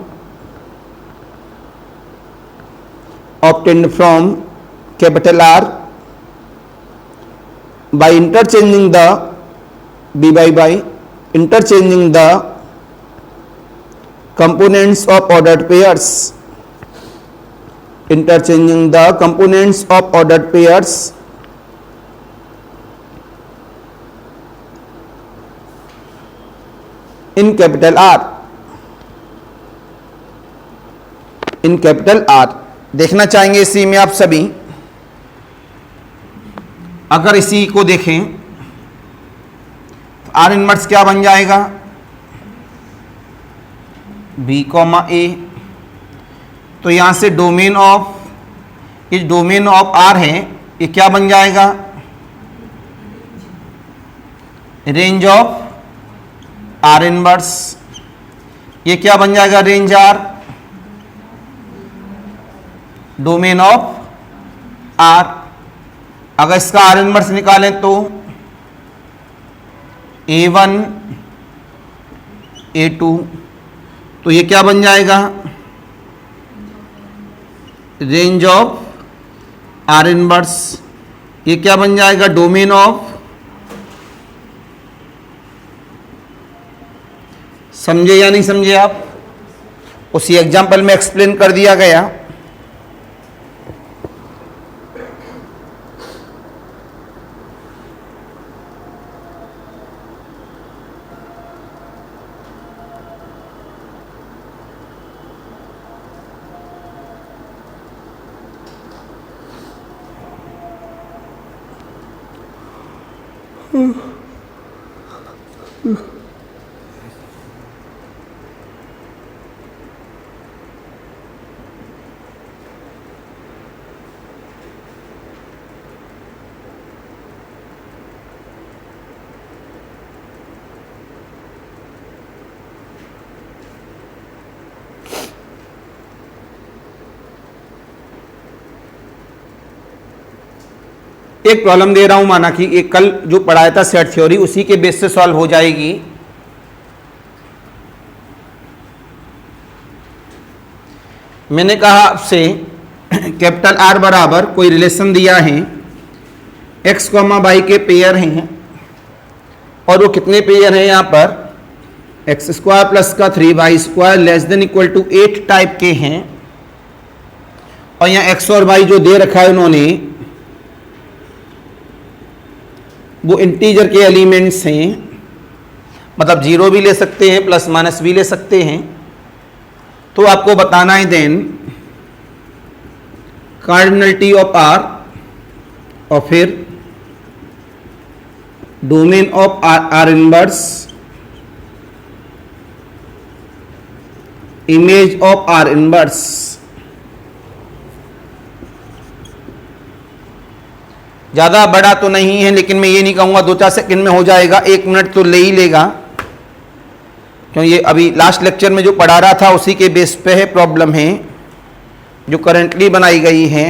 capital R by interchanging the interchanging the components of ordered pairs, interchanging the components of ordered pairs in capital R, in capital R। देखना चाहेंगे इसी में आप सभी, अगर इसी को देखें तो आर इनवर्स क्या बन जाएगा? B comma A। तो यहां से डोमेन ऑफ R है, ये क्या बन जाएगा? Range of R inverse. ये क्या बन जाएगा? Range R। Domain of R. अगर इसका आर इनवर्स निकालें तो A1 A2, तो ये क्या बन जाएगा, रेंज ऑफ आर इनवर्स। ये क्या बन जाएगा, डोमेन ऑफ। समझे या नहीं समझे आप? उसी एग्जाम्पल में एक्सप्लेन कर दिया गया। एक प्रॉब्लम दे रहा हूं, माना कि एक कल जो पढ़ाया था सेट थ्योरी, उसी के बेस से सॉल्व हो जाएगी। मैंने कहा आपसे कैपिटल आर बराबर कोई रिलेशन दिया है, एक्स कॉमा वाई के पेयर हैं, और वो कितने पेयर हैं यहाँ पर, एक्स स्क्वायर प्लस का 3y square less than equal to 8 type के हैं। और यहाँ एक्स और वाई जो दे रखा है उन्होंने, वो इंटीजर के एलिमेंट्स हैं, मतलब जीरो भी ले सकते हैं प्लस माइनस भी ले सकते हैं। तो आपको बताना है देन कार्डिनलिटी ऑफ आर, और फिर domain of are inverse, image of are inverse. ज़्यादा बड़ा तो नहीं है, लेकिन मैं ये नहीं कहूँगा 2-4 सेकंड में हो जाएगा, 1 मिनट तो ले ही लेगा, क्यों ये अभी लास्ट लेक्चर में जो पढ़ा रहा था उसी के बेस पे है प्रॉब्लम है जो करंटली बनाई गई है।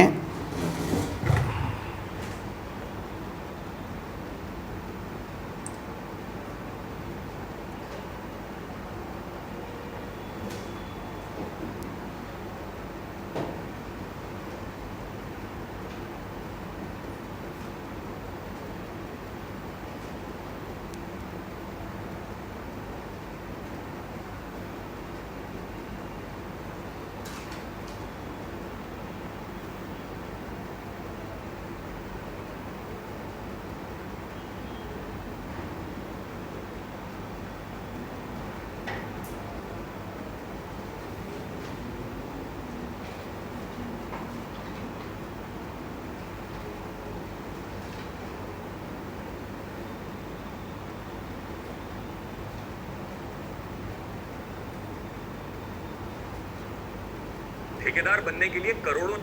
ठेकेदार बनने के लिए करोड़ों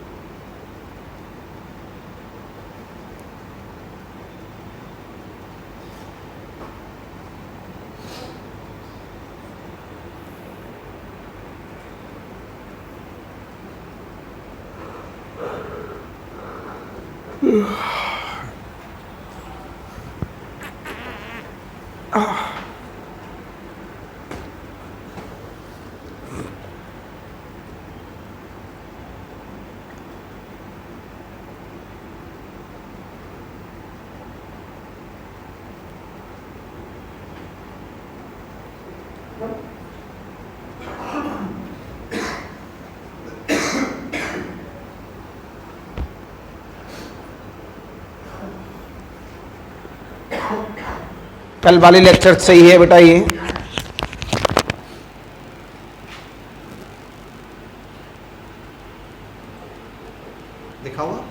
कल वाले लेक्चर सही है बेटा, ये दिखा हुआ।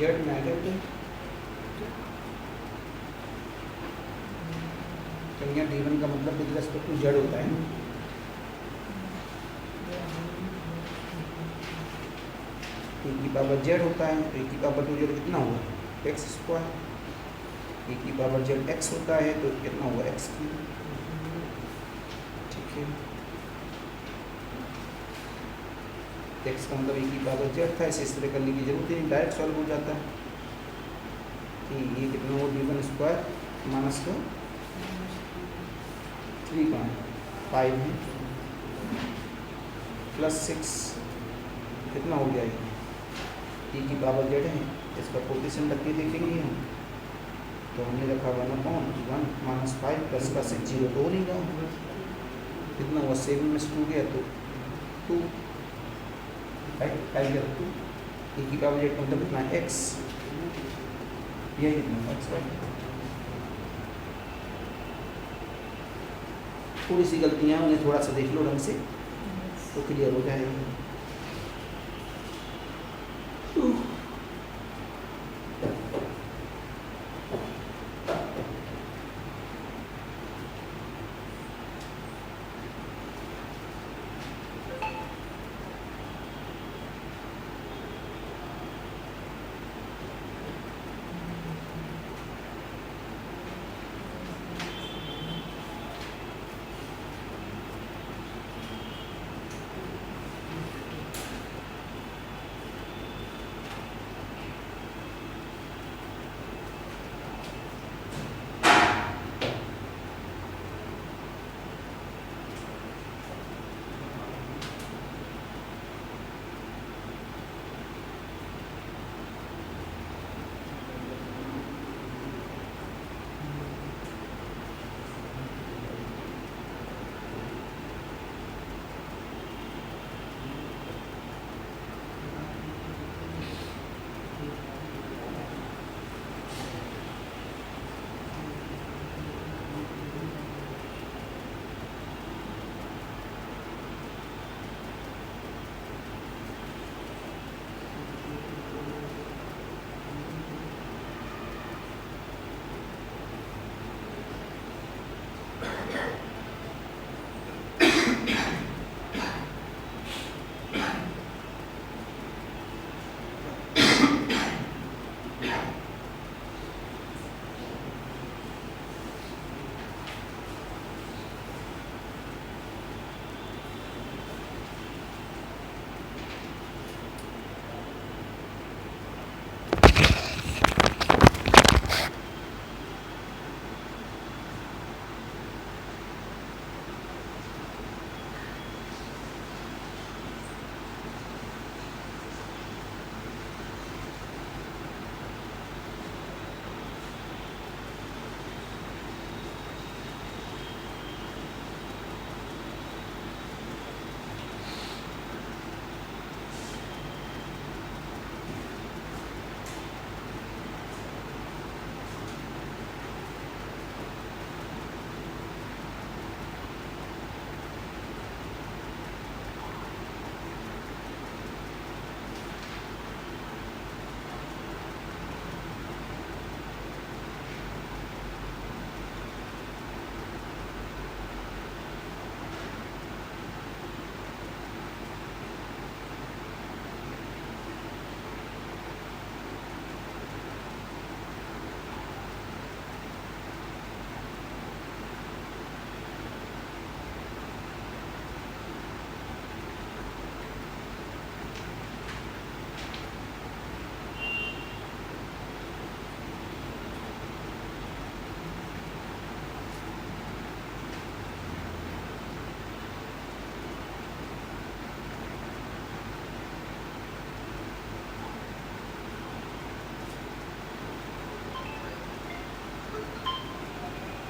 जेड नेगेटिव तो यहाँ d1 का मतलब विद रेस्पेक्ट टू z होता है। ए की पावर z होता है, तो ए की पावर टू z कितना हुआ एक्स स्क्वायर। ए की पावर z x होता है तो कितना हुआ एक्स की। ठीक है, एक्स का मतलब ए की पावर z था, इसे इस तरह करने की जरूरत नहीं, डायरेक्ट सॉल्व हो जाता है कि ये कितना हुआ d1 स्क्वायर माइनस का 3.5 है प्लस 6 कितना हो गया ये e की पावर z है, इसका कोफिशिएंट रख के देखेंगे हम, तो हमने रखा 1/1 माइनस 5 प्लस का 6 0 तो हो नहीं रहा, कितना हुआ 7 में 2 गया तो 2 राइट, टाइगर 2 e की पावर z मतलब कितना x, ये कितना x राइट। थोड़ी सी गलतियाँ उन्हें थोड़ा सा देख लो ढंग से तो क्लियर हो जाएगा।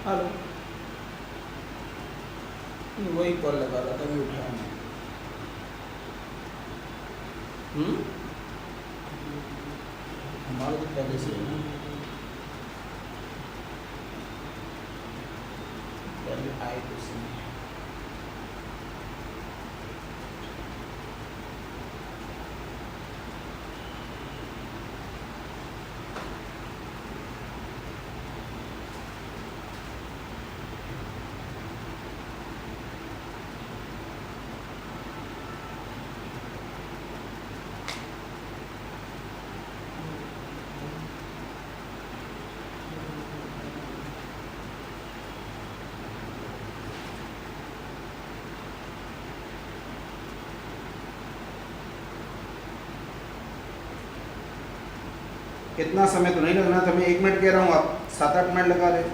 हेलो, वही कॉल लगा रहा था, भी उठाया नहीं। हमारे तो पहले से पहले आए तो सही। इतना समय तो नहीं लगना था, मैं 1 मिनट कह रहा हूँ, आप 7-8 मिनट लगा रहे हो।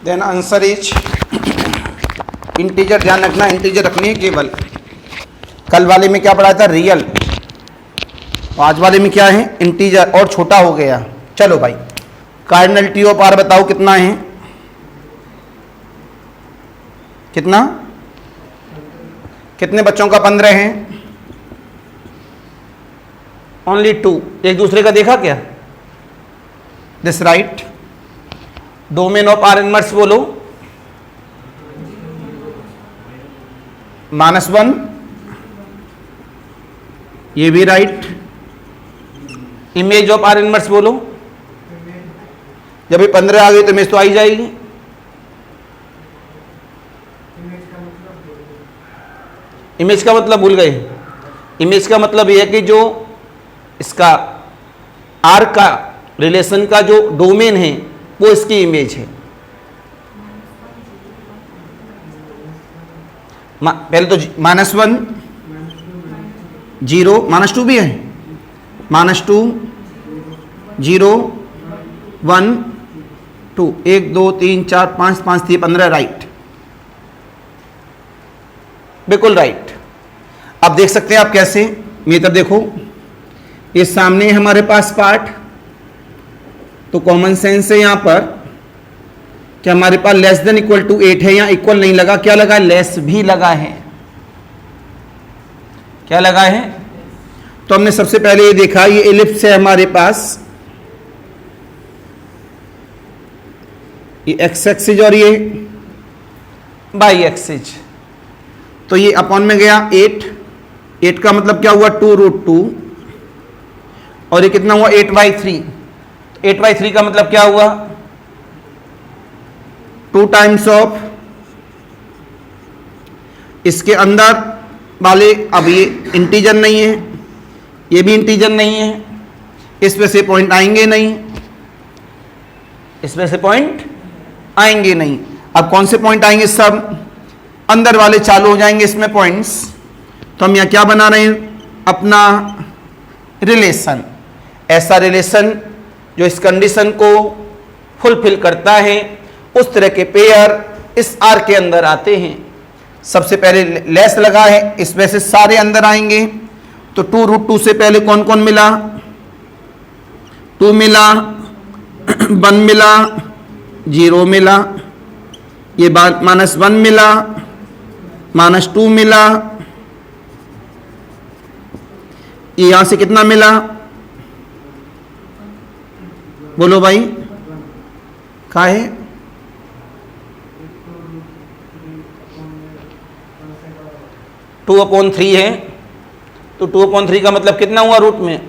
देन आंसर इज इंटीजर, ध्यान रखना इंटीजर रखनी है केवल। कल वाले में क्या पढ़ा था? रियल। आज वाले में क्या है? इंटीजर, और छोटा हो गया। चलो भाई, कार्डिनलिटी ऑफ आर बताओ कितना है? कितना? कितने बच्चों का 15 है? ओनली 2। एक दूसरे का देखा क्या? This right. Domain of are inverse बोलो। -1, ये भी right. Image of are inverse बोलो। जब ये 15 आ गई तो इमेज तो आ ही जाएगी। इमेज का मतलब भूल गए? इमेज का मतलब यह है कि जो इसका आर का रिलेशन का जो डोमेन है वो इसकी इमेज है। पहले तो -1, 0, -2 भी है। -2, 0, 1, 2, 1 2 3 4 5 5 3 15 राइट, बिल्कुल राइट। अब देख सकते हैं आप कैसे? मेरी तरफ देखो, ये सामने हमारे पास पार्ट, तो कॉमन सेंस है यहां पर कि हमारे पास लेस देन इक्वल टू 8 है। यहां इक्वल नहीं लगा, क्या लगा? लेस भी लगा है। क्या लगा है? तो हमने सबसे पहले ये देखा, ये एलिप्स है हमारे पास, ये एक्स एक्सिस और ये बाई एक्सिस। तो ये अपॉन में गया 8 का मतलब क्या हुआ? 2√2। और ये कितना हुआ? 8/3। 8/3 का मतलब क्या हुआ? 2 टाइम्स ऑफ इसके अंदर वाले। अब ये इंटीजर नहीं है, ये भी इंटीजर नहीं है, इसमें से पॉइंट आएंगे नहीं, इसमें से पॉइंट आएंगे नहीं। अब कौन से पॉइंट आएंगे? सब अंदर वाले चालू हो जाएंगे इसमें पॉइंट्स। तो हम यहां क्या बना रहे हैं? अपना रिलेशन, ऐसा रिलेशन जो इस कंडीशन को फुलफिल करता है, उस तरह के पेयर इस आर के अंदर आते हैं। सबसे पहले लेस लगा है, इसमें से सारे अंदर आएंगे। तो 2√2 से पहले कौन कौन मिला? 2 मिला, 1 मिला, 0 मिला, ये -1 मिला, -2 मिला, ये यहां से कितना मिला? बोलो भाई, कहाँ है? टू अपॉन 3 है। तो 2/3 का मतलब कितना हुआ रूट में?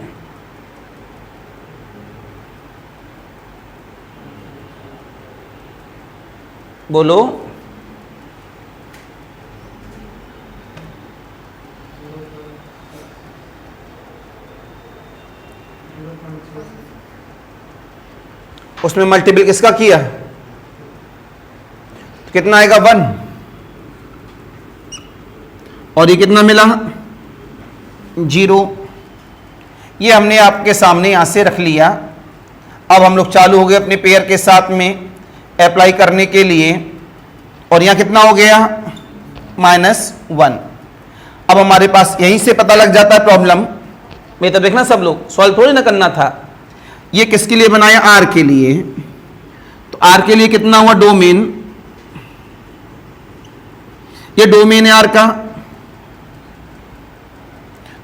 बोलो। उसमें मल्टीपल किसका किया? तो कितना आएगा? 1। और ये कितना मिला? 0। ये हमने आपके सामने यहां से रख लिया। अब हम लोग चालू हो गए अपने पेयर के साथ में अप्लाई करने के लिए। और यहां कितना हो गया? -1। अब हमारे पास यहीं से पता लग जाता है प्रॉब्लम में। तो देखना सब लोग, सॉल्व थोड़ी ना करना था। ये किसके लिए बनाया? आर के लिए। तो आर के लिए कितना हुआ? डोमेन, ये डोमेन है आर का।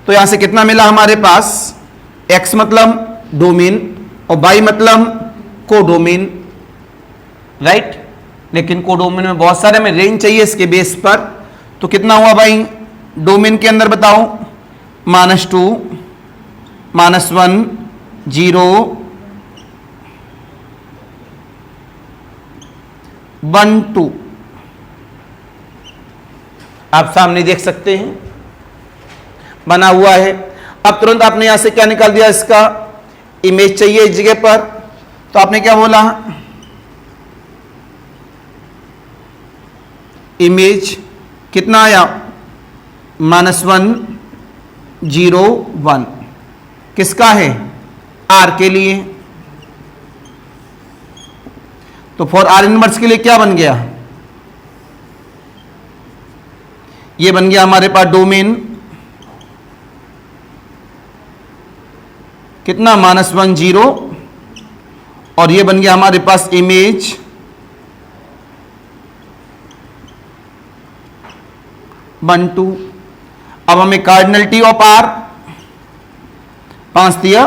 तो यहां से कितना मिला हमारे पास? x मतलब डोमेन और y मतलब कोडोमेन, राइट। लेकिन कोडोमेन में बहुत सारे, हमें रेंज चाहिए इसके बेस पर। तो कितना हुआ भाई डोमेन के अंदर? बताओ, -2 -1 0 1 2 आप सामने देख सकते हैं बना हुआ है। अब तुरंत आपने यहां से क्या निकाल दिया, इसका इमेज चाहिए इस जगह पर, तो आपने क्या बोला, इमेज कितना आया, -1 0 1, किसका है, आर के लिए। तो फॉर आर इनवर्स के लिए क्या बन गया, ये बन गया हमारे पास डोमेन कितना, -1 0, और ये बन गया हमारे पास इमेज वन टू। अब हमें कार्डिनलिटी ऑफ आर 5 दिया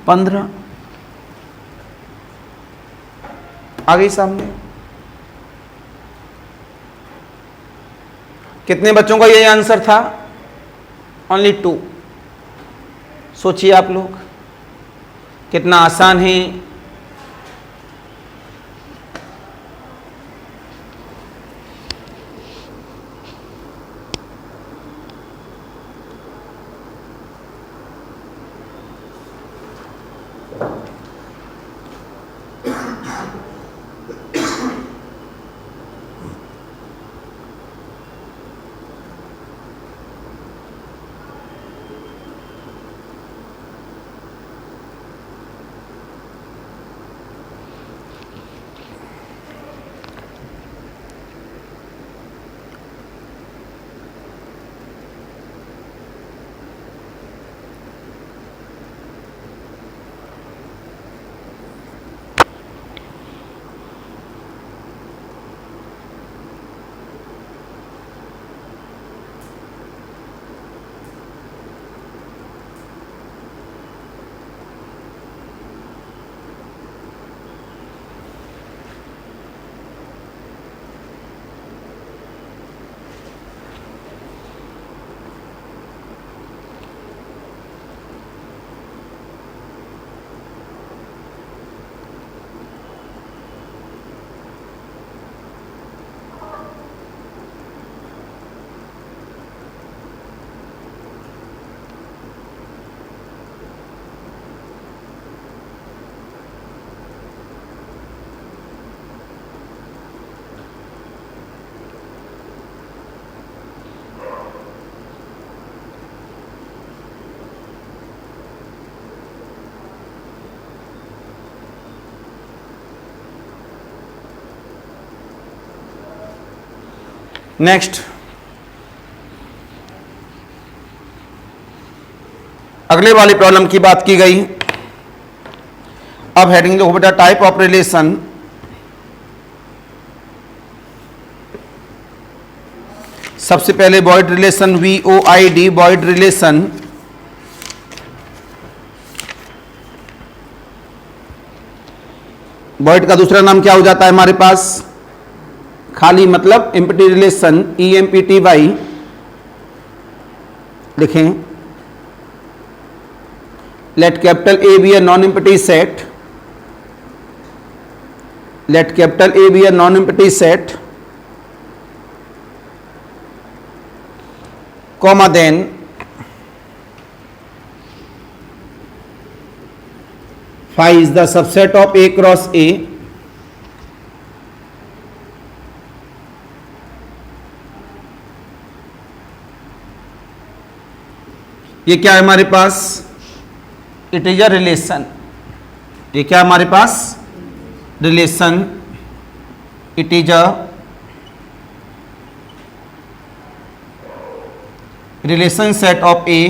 15 आ गई सामने। कितने बच्चों का यही आंसर था, ओनली 2। सोचिए आप लोग कितना आसान है। नेक्स्ट अगले वाली प्रॉब्लम की बात की गई। अब हेडिंग देखो बेटा, टाइप ऑफ रिलेशन। सबसे पहले void relation, VOID void relation. Void का दूसरा नाम क्या हो जाता है हमारे पास, खाली मतलब एम्प्टी रिलेशन, EMPTY लिखें। Let capital A be a non empty set, let capital A be a non empty set, comma then phi is the subset of A cross A, ये क्या है हमारे पास, इट इज अ रिलेशन। ये क्या है हमारे पास, relation, it is a relation set of A.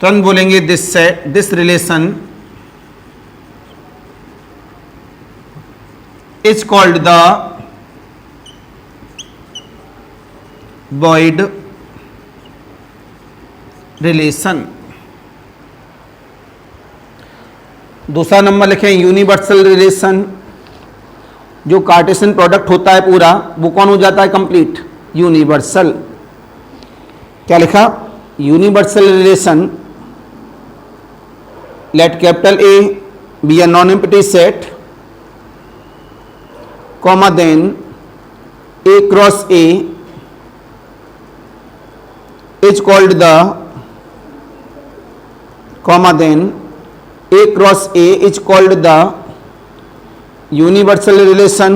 तुरंत बोलेंगे this set, this relation is called the void relation. दूसरा नंबर लिखें यूनिवर्सल रिलेशन। जो कार्टेशियन प्रोडक्ट होता है पूरा, वो कौन हो जाता है, कंप्लीट, यूनिवर्सल, क्या लिखा, universal relation, let capital A be a non empty set, comma then A cross A is called the, comma then A cross A is called the universal relation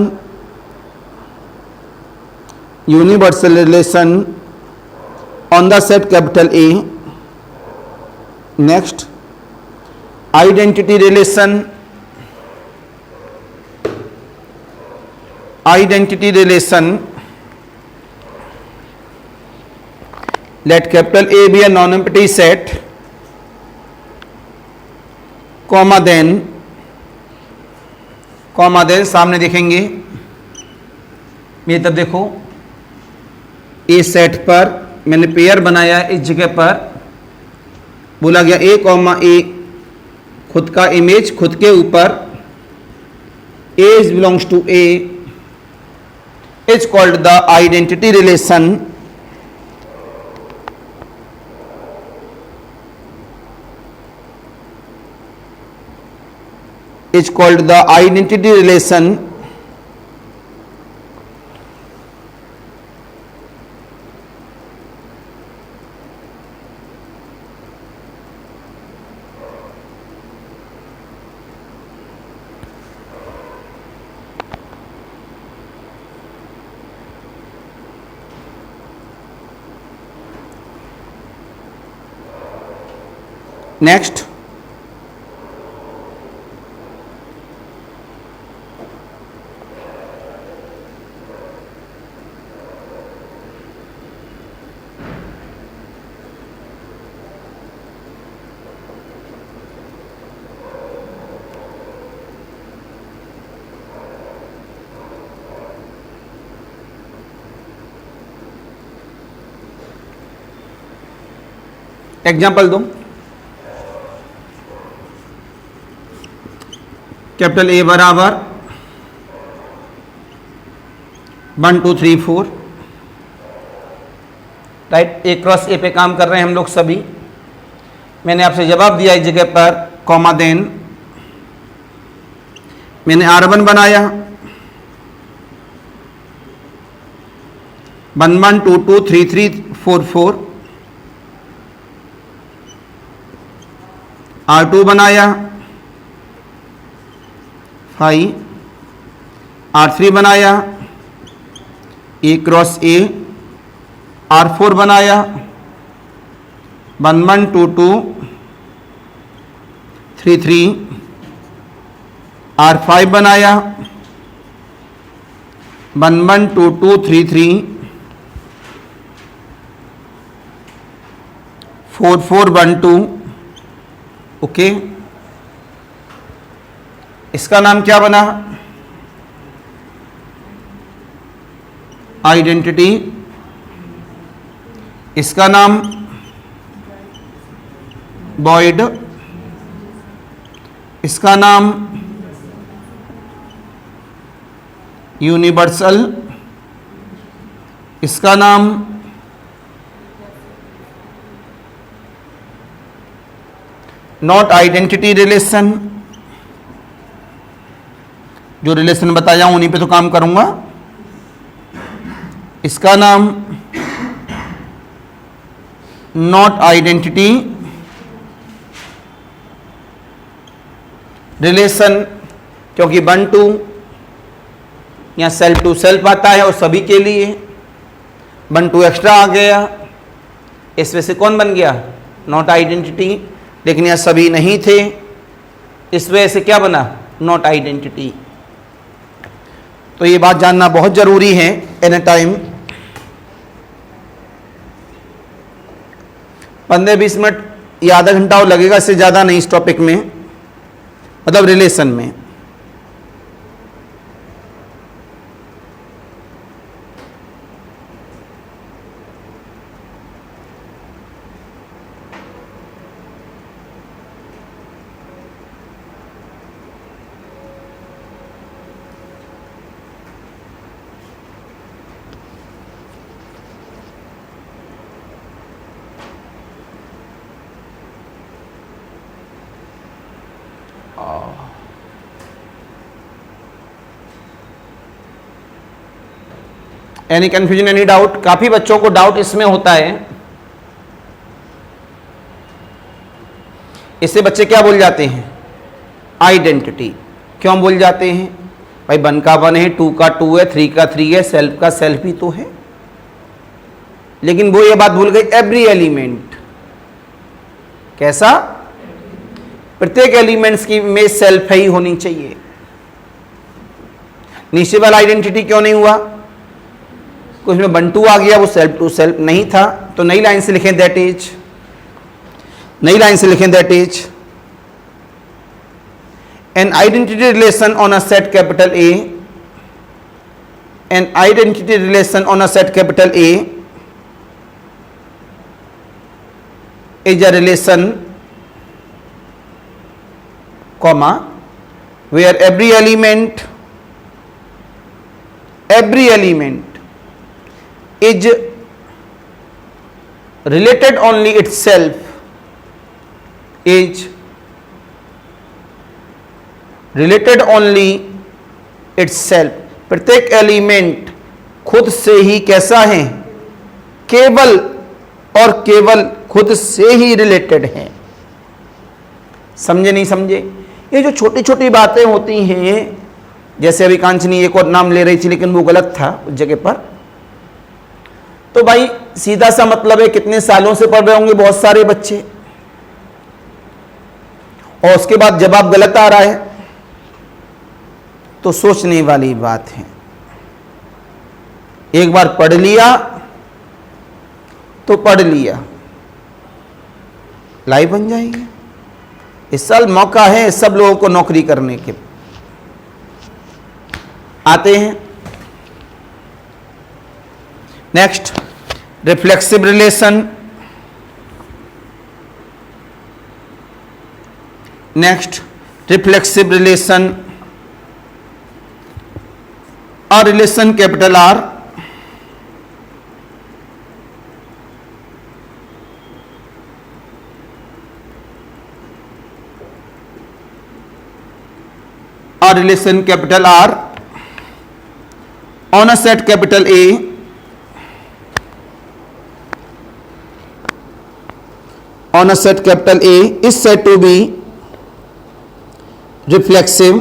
on the set capital A. Next, identity relation, let capital A be a non-empty set, comma then सामने देखेंगे, ये तब देखो ए set पर मैंने pair बनाया, इस जगह पर बोला गया ए कॉमा ए, खुद का इमेज खुद के ऊपर, A is belongs to A is called the identity relation, is called the identity relation next example दो, कैपिटल ए बराबर 1 2 3 4, राइट, ए क्रॉस ए पे काम कर रहे हैं हम लोग सभी, मैंने आपसे जवाब दिया इस जगह पर, कॉमा देन मैंने R1 बनाया, 1 1 2 2 3 3 4 4, R2 बनाया 5, R3 बनाया ए क्रॉस ए, R4 बनाया 1 1 2 2 3 3, R5 बनाया 1 1 2 2 3 3, 4 4 1 2, ओके, इसका नाम क्या बना, आइडेंटिटी, इसका नाम बॉयड, इसका नाम यूनिवर्सल, इसका नाम नॉट आइडेंटिटी रिलेशन, जो रिलेशन बताया उन्हीं पे तो काम करूंगा, इसका नाम नॉट आइडेंटिटी रिलेशन, क्योंकि 1 2 या सेल्फ टू सेल्फ आता है और सभी के लिए 1 2 एक्स्ट्रा आ गया, इस वजह से कौन बन गया, नॉट आइडेंटिटी, लेकिन यह सभी नहीं थे, इस वजह से क्या बना, नॉट आइडेंटिटी। तो ये बात जानना बहुत जरूरी है एन ए टाइम। 15-20 मिनट या आधा घंटा और लगेगा, इससे ज़्यादा नहीं इस टॉपिक में, मतलब रिलेशन में। Any confusion, any doubt? काफी बच्चों को डाउट इसमें होता है, इससे बच्चे क्या बोल जाते हैं? आइडेंटिटी। क्यों बोल जाते हैं? भाई 1 का 1 है, 2 का 2 है, 3 का 3 है, सेल्फ का सेल्फ ही तो है। लेकिन वो ये बात भूल गई, एवरी एलिमेंट। कैसा? प्रत्येक एलिमेंट्स की में सेल्फ ही होनी चाहिए। नीचे वाला आइडेंटिटी क्यों नहीं हुआ? कुछ में 1 2 आ गया, वो सेल्फ टू सेल्फ नहीं था। तो नई लाइन से लिखें दैट इज, नई लाइन से लिखें that is an identity relation on a set capital A, an identity relation on a set capital A is a relation, comma, where every element is related only itself, is related only itself. प्रत्येक element खुद से ही कैसा है? केवल और केवल खुद से ही रिलेटेड है। समझे नहीं समझे? ये जो छोटी छोटी बातें होती हैं, जैसे अभी कांचनी एक और नाम ले रही थी लेकिन वो गलत था उस जगह पर, तो भाई सीधा सा मतलब है कितने सालों से पढ़ रहे होंगे बहुत सारे बच्चे, और उसके बाद जवाब गलत आ रहा है, तो सोचने वाली बात है। एक बार पढ़ लिया तो पढ़ लिया, लाइफ बन जाएगी। इस साल मौका है सब लोगों को नौकरी करने के। आते हैं next, reflexive relation. Next, reflexive relation. A relation capital R a relation capital R on a set capital A on a set capital A is said to be reflexive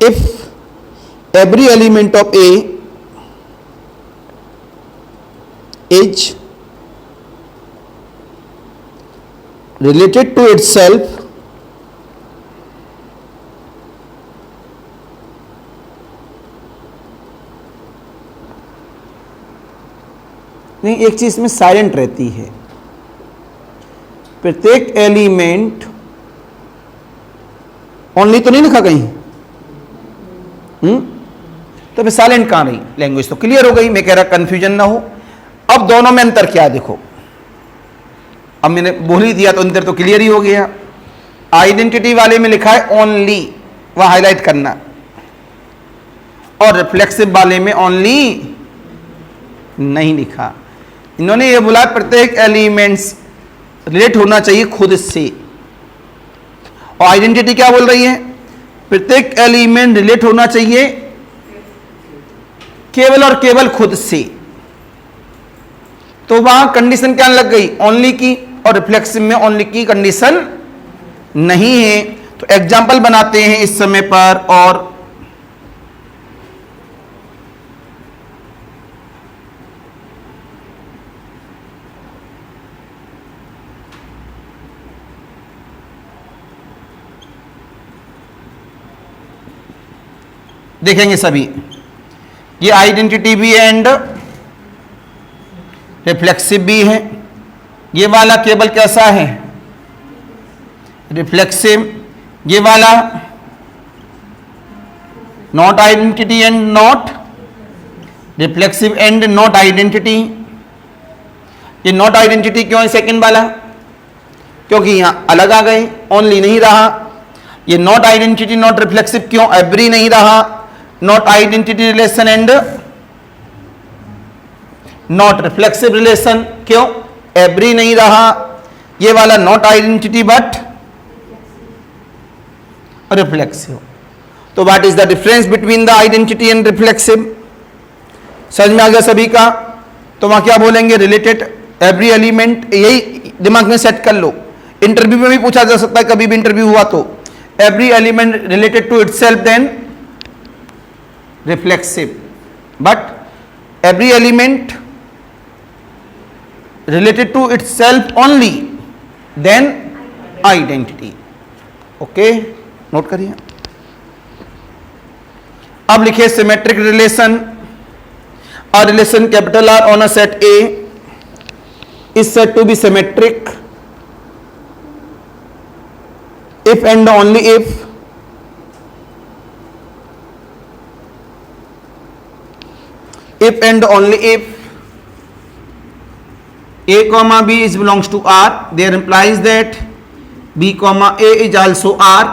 if every element of A is related to itself नहीं, एक चीज में silent रहती है। प्रत्येक element, only तो नहीं लिखा कहीं, तो फिर साइलेंट कहां रही? लैंग्वेज तो क्लियर हो गई। मैं कह रहा कंफ्यूजन ना हो। अब दोनों में अंतर क्या? देखो, अब मैंने बोल ही दिया तो अंतर तो क्लियर ही हो गया। आइडेंटिटी वाले में लिखा है ओनली, वह हाईलाइट करना, और रिफ्लेक्सिव वाले में ओनली नहीं लिखा। इन्होंने ये बोला प्रत्येक एलिमेंट्स रिलेट होना चाहिए खुद से, और आइडेंटिटी क्या बोल रही है? प्रत्येक एलिमेंट रिलेट होना चाहिए केवल और केवल खुद से। तो वहां कंडीशन क्या लग गई? ओनली की, और रिफ्लेक्सिव में ओनली की कंडीशन नहीं है। तो एग्जाम्पल बनाते हैं इस समय पर, और देखेंगे सभी। ये आइडेंटिटी भी एंड रिफ्लेक्सिव भी है। ये वाला केवल कैसा है? रिफ्लेक्सिव। ये वाला not identity and not reflexive and not identity. ये नॉट आइडेंटिटी क्यों है सेकंड वाला? क्योंकि यहां अलग आ गए, ओनली नहीं रहा। ये नॉट आइडेंटिटी नॉट रिफ्लेक्सिव क्यों? एवरी नहीं रहा। Not identity relation and not reflexive relation क्यों? एवरी नहीं रहा। ये वाला नॉट आइडेंटिटी बट रिफ्लेक्सिव। तो what is the difference between the identity and reflexive? समझ में आ गया सभी का? तो वहां क्या बोलेंगे? रिलेटेड एवरी एलिमेंट, यही दिमाग में सेट कर लो, इंटरव्यू में भी पूछा जा सकता है, कभी भी इंटरव्यू हुआ तो। Every element related to itself then reflexive, but every element related to itself only then identity. Okay, note करिए। अब लिखिए symmetric relation. A relation capital R on a set A is said to be symmetric if and only if and only if A comma B is belongs to R, there implies that B comma A is also R।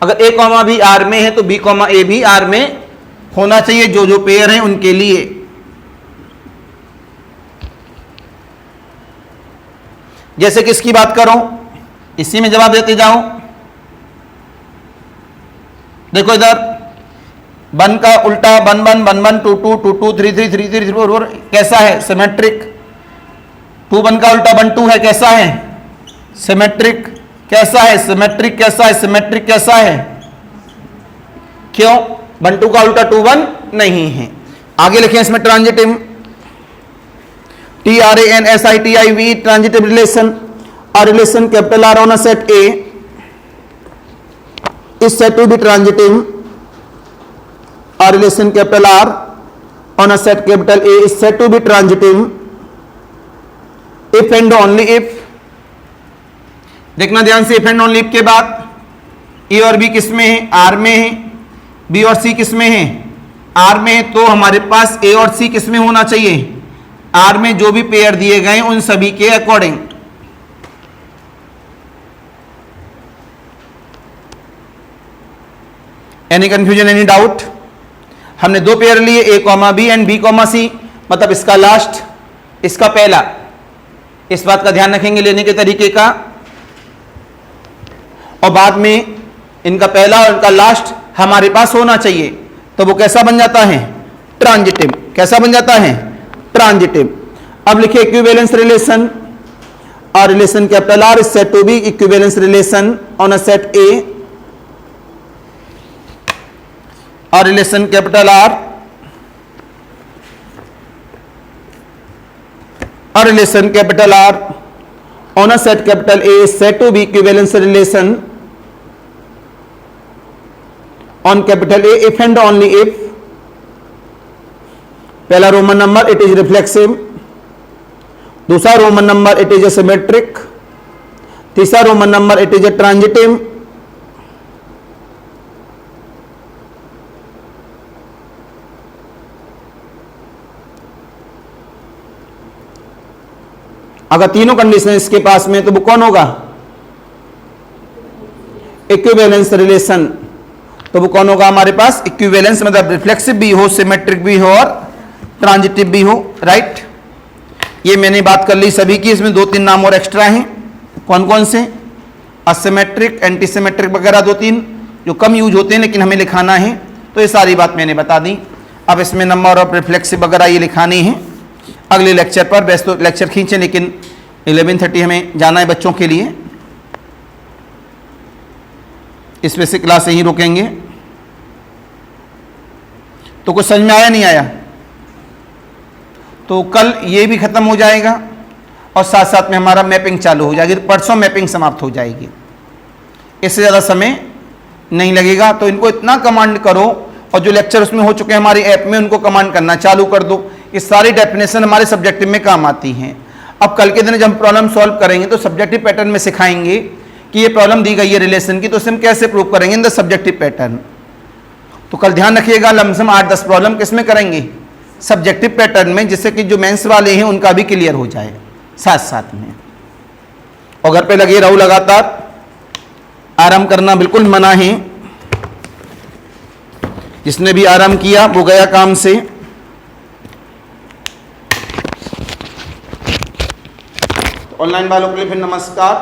अगर A comma B R में है तो B comma A भी R में होना चाहिए, जो जो पेयर हैं उनके लिए। जैसे किसकी बात करूं, इसी में जवाब देते जाओ। देखो इधर वन का उल्टा one one one one two two two two three three three three four, कैसा है? सिमेट्रिक। टू वन का उल्टा वन टू है, कैसा है? सिमेट्रिक। कैसा है? सिमेट्रिक। कैसा है? सिमेट्रिक। कैसा है? क्यों? वन टू का उल्टा टू वन नहीं है। आगे लिखें इसमें transitive, TRANSITIV, transitive relation. A relation capital R on a set A is said to be transitive। A relation capital R on a set capital A is said to be transitive if and only if, देखना ध्यान से, if and only if के बाद A और B किस में है? R में है। B और C किस में है? R में है। तो हमारे पास A और C किस में होना चाहिए? R में। जो भी पेयर दिए गए उन सभी के according. Any confusion, any doubt? हमने दो पेयर लिए, A comma B and B comma C, मतलब इसका लास्ट, इसका पहला। इस बात का ध्यान रखेंगे लेने के तरीके का, और बाद में इनका पहला और इनका लास्ट हमारे पास होना चाहिए। तो वो कैसा बन जाता है? ट्रांजिटिव। कैसा बन जाता है? ट्रांजिटिव। अब लिखिए इक्विवेलेंस रिलेशन। और relation capital R is said to be equivalence relation on a set A। और रिलेशन कैपिटल R और relation capital R on a set capital A is said to be equivalence relation on capital A if and only if, पहला roman number it is reflexive, दूसरा roman number it is a symmetric, तीसरा roman number it is a transitive, अगर तीनों condition इसके पास में तो वो कौन होगा? Equivalence relation. तो वो कौन होगा हमारे पास? इक्विवेलेंस, मतलब रिफ्लेक्सिव भी हो, सिमेट्रिक भी हो और ट्रांजिटिव भी हो। राइट, ये मैंने बात कर ली सभी की। इसमें दो तीन नाम और एक्स्ट्रा हैं। कौन कौन से? असिमेट्रिक, एंटीसिमेट्रिक वगैरह दो तीन जो कम यूज होते हैं लेकिन हमें लिखाना है। तो ये सारी बात मैंने बता दी। अब इसमें नंबर ऑफ रिफ्लेक्सिव वगैरह ये लिखानी है अगले लेक्चर पर। वैसे तो लेक्चर खींचे लेकिन 11:30 हमें जाना है बच्चों के लिए, इस पे से क्लास यहीं रोकेंगे। तो कुछ समझ में आया नहीं आया? तो कल ये भी खत्म हो जाएगा और साथ साथ में हमारा मैपिंग चालू हो जाएगी। परसों मैपिंग समाप्त हो जाएगी, इससे ज़्यादा समय नहीं लगेगा। तो इनको इतना कमांड करो, और जो लेक्चर उसमें हो चुके हैं हमारी ऐप में उनको कमांड करना चालू कर दो। ये सारी डेफिनेशन हमारे सब्जेक्टिव में काम आती हैं। अब कल के दिन जब हम प्रॉब्लम सॉल्व करेंगे तो सब्जेक्टिव पैटर्न में सिखाएंगे कि ये प्रॉब्लम दी गई है रिलेशन की, तो उसे हम कैसे प्रूव करेंगे इन द सब्जेक्टिव पैटर्न। तो कल ध्यान रखिएगा, लमसम 8-10 प्रॉब्लम किस में करेंगे? सब्जेक्टिव पैटर्न में, जिससे कि जो मेंस वाले हैं उनका भी क्लियर हो जाए साथ साथ में। और घर पे लगे रहो लगातार, आराम करना बिल्कुल मना है। जिसने भी आराम किया वो गया काम से। ऑनलाइन वालों के लिए फिर नमस्कार।